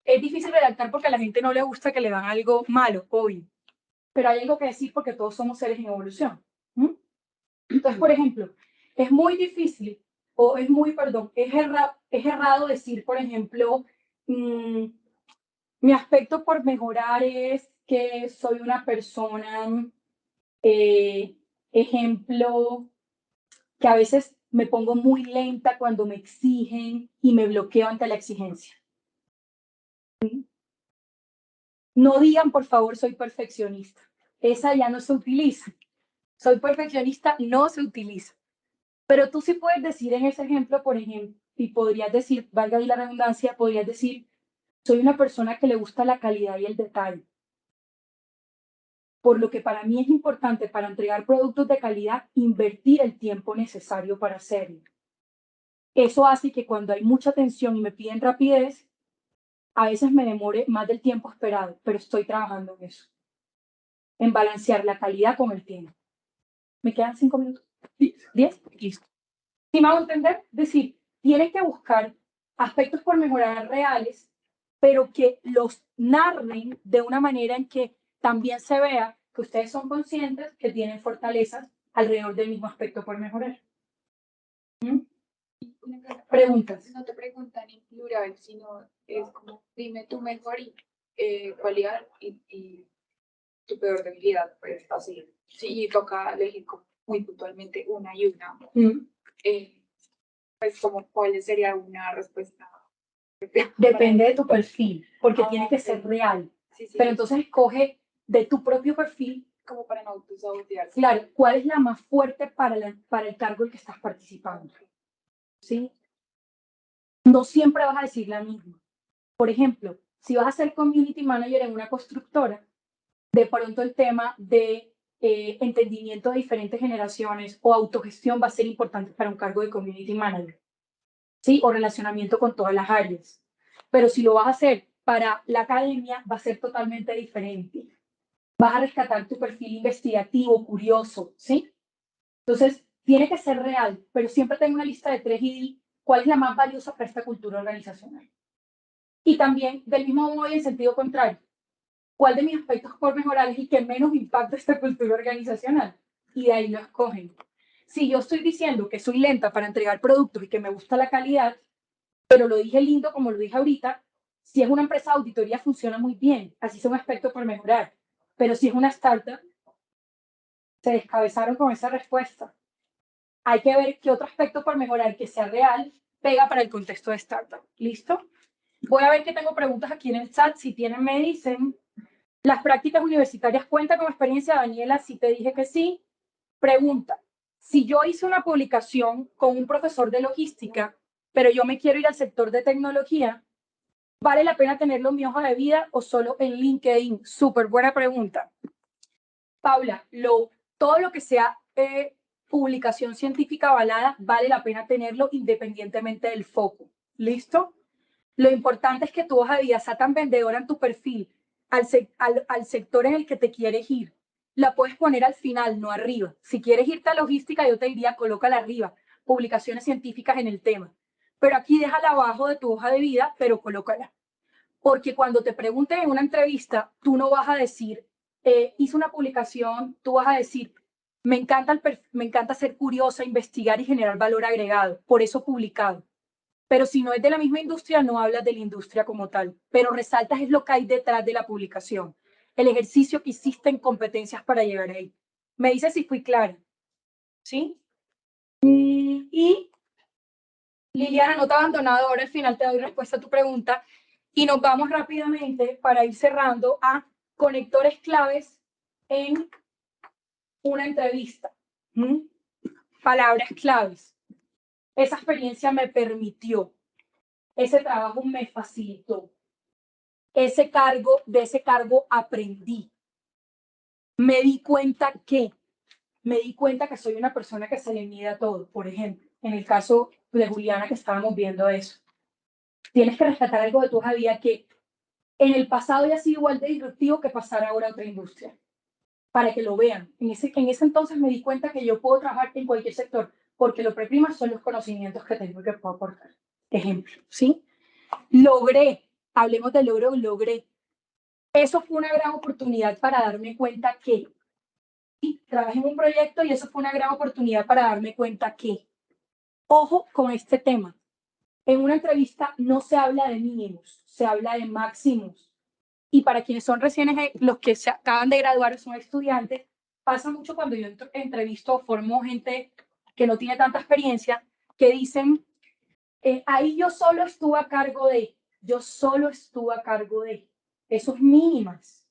Es difícil redactar porque a la gente no le gusta que le dan algo malo, obvio. Pero hay algo que decir porque todos somos seres en evolución. Entonces, por ejemplo, es muy difícil, o es muy, perdón, es errado decir, por ejemplo, mi aspecto por mejorar es que soy una persona, ejemplo, que a veces me pongo muy lenta cuando me exigen y me bloqueo ante la exigencia. No digan, por favor, soy perfeccionista. Esa ya no se utiliza. Soy perfeccionista, no se utiliza. Pero tú sí puedes decir en ese ejemplo, por ejemplo, y podrías decir, valga ahí la redundancia, podrías decir, soy una persona que le gusta la calidad y el detalle. Por lo que para mí es importante para entregar productos de calidad, invertir el tiempo necesario para hacerlo. Eso hace que cuando hay mucha tensión y me piden rapidez, a veces me demore más del tiempo esperado, pero estoy trabajando en eso. En balancear la calidad con el tiempo. ¿Me quedan 5 minutos? 10. Listo. ¿Sí me hago entender? Es decir, tienes que buscar aspectos por mejorar reales, pero que los narren de una manera en que también se vea que ustedes son conscientes que tienen fortalezas alrededor del mismo aspecto por mejorar. Preguntas. No te preguntan en plural, sino es como, dime tu mejor cualidad y tu peor debilidad, pues así. Sí, toca elegir como muy puntualmente una y una. Pues como cuál sería una respuesta. Depende de tu perfil, porque tiene que ser real. Sí, sí. Pero entonces escoge de tu propio perfil. Como para no autosabotearse. Claro, ¿cuál es la más fuerte para el cargo en que estás participando? ¿Sí? No siempre vas a decir la misma. Por ejemplo, si vas a ser community manager en una constructora, de pronto el tema de entendimiento de diferentes generaciones o autogestión va a ser importante para un cargo de community manager, ¿sí? O relacionamiento con todas las áreas. Pero si lo vas a hacer para la academia, va a ser totalmente diferente. vas a rescatar tu perfil investigativo, curioso, ¿sí? Entonces, tiene que ser real, pero siempre tengo una lista de 3 y di cuál es la más valiosa para esta cultura organizacional. Y también, del mismo modo y en sentido contrario, cuál de mis aspectos por mejorar es el que menos impacta esta cultura organizacional. Y de ahí lo escogen. Si yo estoy diciendo que soy lenta para entregar productos y que me gusta la calidad, pero lo dije lindo como lo dije ahorita, si es una empresa de auditoría funciona muy bien, así son aspectos por mejorar. Pero si es una startup, se descabezaron con esa respuesta. Hay que ver qué otro aspecto por mejorar que sea real pega para el contexto de startup. ¿Listo? Voy a ver que tengo preguntas aquí en el chat. Si tienen, me dicen. ¿Las prácticas universitarias cuentan como experiencia, Daniela? Si te dije que sí. Pregunta. Si yo hice una publicación con un profesor de logística, pero yo me quiero ir al sector de tecnología, ¿vale la pena tenerlo en mi hoja de vida o solo en LinkedIn? Súper buena pregunta. Paula, todo lo que sea publicación científica avalada, vale la pena tenerlo independientemente del foco. ¿Listo? Lo importante es que tu hoja de vida sea tan vendedora en tu perfil al sector en el que te quieres ir. La puedes poner al final, no arriba. Si quieres irte a logística, yo te diría, colócala arriba. Publicaciones científicas en el tema. Pero aquí déjala abajo de tu hoja de vida, pero colócala. Porque cuando te pregunten en una entrevista, tú no vas a decir, hice una publicación, tú vas a decir, me encanta ser curiosa, investigar y generar valor agregado. Por eso publicado. Pero si no es de la misma industria, no hablas de la industria como tal, pero resaltas es lo que hay detrás de la publicación, el ejercicio que hiciste en competencias para llegar ahí. Me dice si fui clara, ¿sí? Y Liliana, no te he abandonado, ahora al final te doy respuesta a tu pregunta y nos vamos rápidamente para ir cerrando a conectores claves en una entrevista. Palabras claves. Esa experiencia me permitió, ese trabajo me facilitó. De ese cargo aprendí. Me di cuenta que soy una persona que se le mide a todo. Por ejemplo, en el caso de Juliana que estábamos viendo eso. Tienes que rescatar algo de tu vida que en el pasado haya sido igual de disruptivo que pasar ahora a otra industria. Para que lo vean. En ese entonces me di cuenta que yo puedo trabajar en cualquier sector porque lo prima son los conocimientos que tengo y que puedo aportar. Ejemplo, ¿sí? Hablemos de logré. Eso fue una gran oportunidad para darme cuenta que trabajé en un proyecto y eso fue una gran oportunidad para darme cuenta que, ojo con este tema, en una entrevista no se habla de mínimos, se habla de máximos. Y para quienes son recién, los que se acaban de graduar o son estudiantes, pasa mucho cuando yo entrevisto o formo gente que no tiene tanta experiencia, que dicen, ahí yo solo estuve a cargo de, esos mínimas.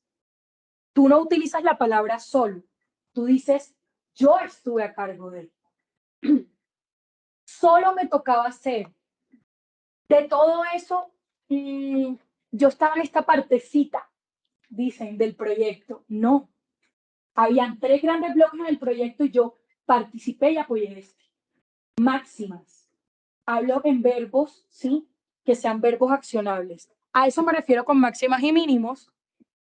Tú no utilizas la palabra solo, tú dices, yo estuve a cargo de. Solo me tocaba hacer. De todo eso, yo estaba en esta partecita, dicen, del proyecto. No. Habían 3 grandes bloques en el proyecto y yo participé y apoyé este. Máximas. Hablo en verbos, ¿sí? Que sean verbos accionables. A eso me refiero con máximas y mínimos.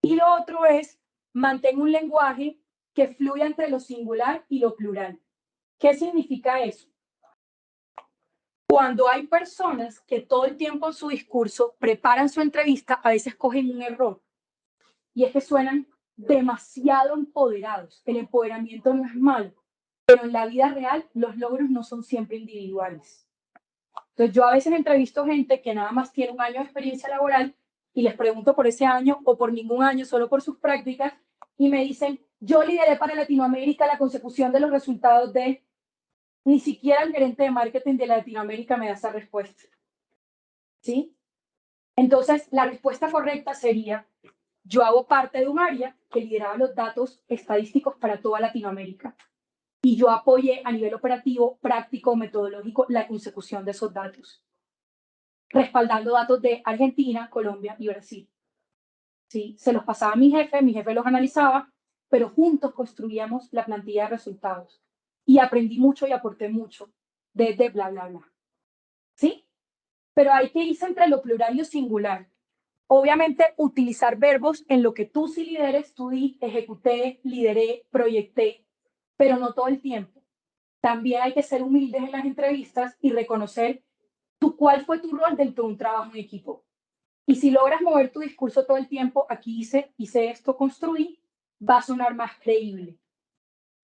Y lo otro es, mantén un lenguaje que fluya entre lo singular y lo plural. ¿Qué significa eso? Cuando hay personas que todo el tiempo en su discurso preparan su entrevista, a veces cogen un error. Y es que suenan demasiado empoderados. El empoderamiento no es malo, pero en la vida real los logros no son siempre individuales. Entonces yo a veces entrevisto gente que nada más tiene un año de experiencia laboral y les pregunto por ese año o por ningún año, solo por sus prácticas, y me dicen, yo lideré para Latinoamérica la consecución de los resultados de... Ni siquiera el gerente de marketing de Latinoamérica me da esa respuesta. ¿Sí? Entonces, la respuesta correcta sería, yo hago parte de un área que lideraba los datos estadísticos para toda Latinoamérica y yo apoyé a nivel operativo, práctico, metodológico la consecución de esos datos, respaldando datos de Argentina, Colombia y Brasil. ¿Sí? Se los pasaba a mi jefe los analizaba, pero juntos construíamos la plantilla de resultados. Y aprendí mucho y aporté mucho desde bla, bla, bla. ¿Sí? Pero hay que irse entre lo plural y lo singular. Obviamente, utilizar verbos en lo que tú sí lideres, tú di, ejecuté, lideré, proyecté, pero no todo el tiempo. También hay que ser humildes en las entrevistas y reconocer cuál fue tu rol dentro de un trabajo en equipo. Y si logras mover tu discurso todo el tiempo, aquí hice esto, construí, va a sonar más creíble.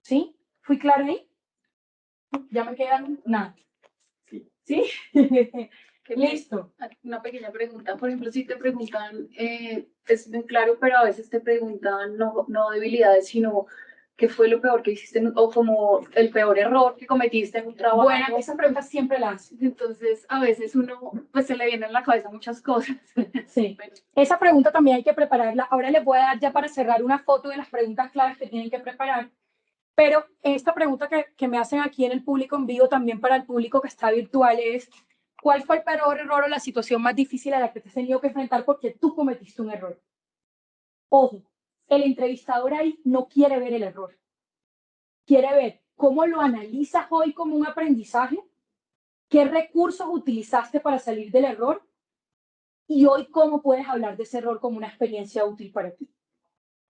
¿Sí? ¿Fui clara ahí? ¿Ya me quedan? Nada. Sí. ¿Sí? Listo. Una pequeña pregunta. Por ejemplo, si te preguntan, es muy claro, pero a veces te preguntan no debilidades, sino qué fue lo peor que hiciste o como el peor error que cometiste en un trabajo. Bueno, esa pregunta siempre la hacen. Entonces, a veces uno, pues se le vienen a la cabeza muchas cosas. Sí. Pero, Esa pregunta también hay que prepararla. Ahora les voy a dar ya para cerrar una foto de las preguntas claves que tienen que preparar. Pero esta pregunta que me hacen aquí en el público en vivo, también para el público que está virtual, es ¿cuál fue el peor error o la situación más difícil a la que te has tenido que enfrentar porque tú cometiste un error? Ojo, el entrevistador ahí no quiere ver el error. Quiere ver cómo lo analizas hoy como un aprendizaje, qué recursos utilizaste para salir del error y hoy cómo puedes hablar de ese error como una experiencia útil para ti.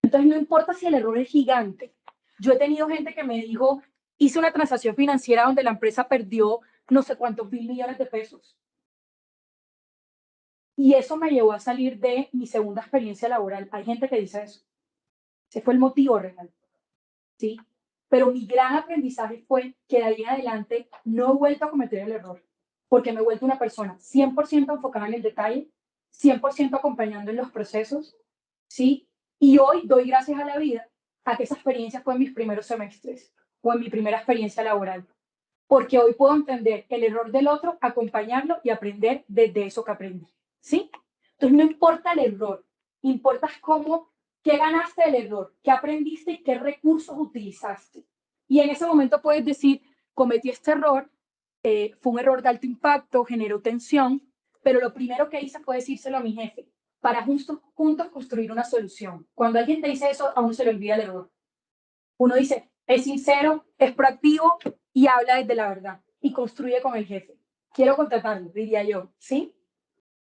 Entonces, no importa si el error es gigante. Yo he tenido gente que me dijo, hice una transacción financiera donde la empresa perdió no sé cuántos mil millones de pesos. Y eso me llevó a salir de mi segunda experiencia laboral. Hay gente que dice eso. Ese fue el motivo real. ¿Sí? Pero mi gran aprendizaje fue que de ahí en adelante no he vuelto a cometer el error, porque me he vuelto una persona 100% enfocada en el detalle, 100% acompañando en los procesos, ¿sí? Y hoy doy gracias a la vida a que esa experiencia fue en mis primeros semestres o en mi primera experiencia laboral, porque hoy puedo entender el error del otro, acompañarlo y aprender desde eso que aprendí, ¿sí? Entonces no importa el error, importa cómo, qué ganaste del error, qué aprendiste y qué recursos utilizaste. Y en ese momento puedes decir, cometí este error, fue un error de alto impacto, generó tensión, pero lo primero que hice fue decírselo a mi jefe, para juntos construir una solución. Cuando alguien te dice eso, a uno se le olvida el error. Uno dice, es sincero, es proactivo y habla desde la verdad y construye con el jefe. Quiero contratarlo, diría yo, ¿sí?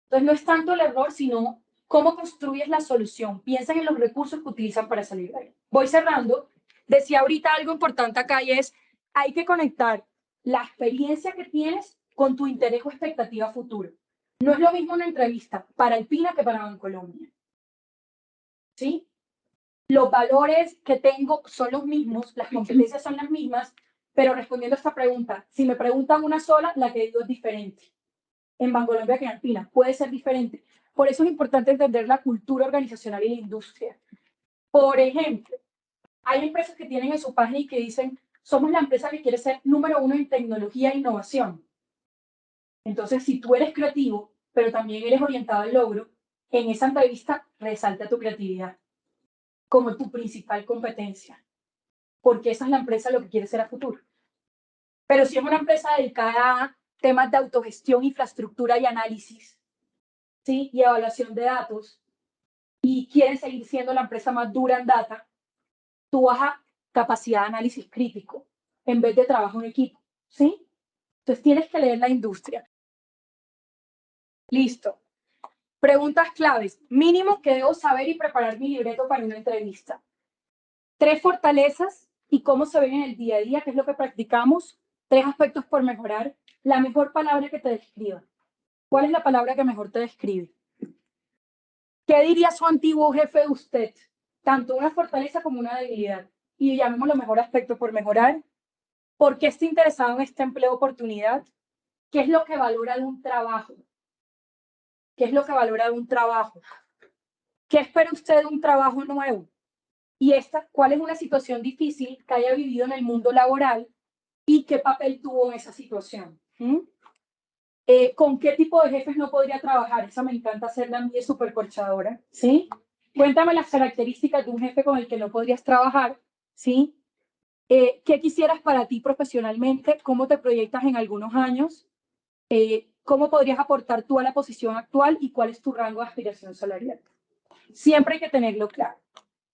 Entonces no es tanto el error, sino cómo construyes la solución. Piensa en los recursos que utilizan para salir de ahí. Voy cerrando. Decía ahorita algo importante acá y es, hay que conectar la experiencia que tienes con tu interés o expectativa futura. No es lo mismo una entrevista para Alpina que para Bancolombia. ¿Sí? Los valores que tengo son los mismos, las competencias son las mismas, pero respondiendo a esta pregunta, si me preguntan una sola, la que digo es diferente. En Bancolombia que en Alpina puede ser diferente. Por eso es importante entender la cultura organizacional y la industria. Por ejemplo, hay empresas que tienen en su página y que dicen, somos la empresa que quiere ser número 1 en tecnología e innovación. Entonces, si tú eres creativo, pero también eres orientado al logro, en esa entrevista resalta tu creatividad como tu principal competencia, porque esa es la empresa lo que quiere ser a futuro. Pero si es una empresa dedicada a temas de autogestión, infraestructura y análisis, ¿sí? Y evaluación de datos, y quieren seguir siendo la empresa más dura en data, tú vas a capacidad de análisis crítico en vez de trabajo en equipo, ¿sí? Entonces tienes que leer la industria. Listo. Preguntas claves. Mínimo que debo saber y preparar mi libreto para una entrevista. 3 fortalezas y cómo se ven en el día a día, qué es lo que practicamos. 3 aspectos por mejorar. La mejor palabra que te describa. ¿Cuál es la palabra que mejor te describe? ¿Qué diría su antiguo jefe de usted? Tanto una fortaleza como una debilidad. Y llamémoslo mejor aspecto por mejorar. ¿Por qué está interesado en este empleo oportunidad? ¿Qué es lo que valora de un trabajo? ¿Qué es lo que valora de un trabajo? ¿Qué espera usted de un trabajo nuevo? Y ¿cuál es una situación difícil que haya vivido en el mundo laboral y qué papel tuvo en esa situación? ¿Con qué tipo de jefes no podría trabajar? Esa me encanta hacerla a mí, es súper corchadora, ¿sí? Cuéntame las características de un jefe con el que no podrías trabajar, ¿sí? ¿Qué quisieras para ti profesionalmente? ¿Cómo te proyectas en algunos años? ¿Cómo podrías aportar tú a la posición actual y cuál es tu rango de aspiración salarial? Siempre hay que tenerlo claro.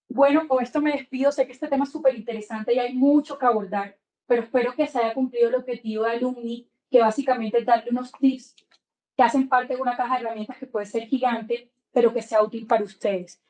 Bueno, con esto me despido. Sé que este tema es súper interesante y hay mucho que abordar, pero espero que se haya cumplido el objetivo de Alumni, que básicamente es darle unos tips que hacen parte de una caja de herramientas que puede ser gigante, pero que sea útil para ustedes.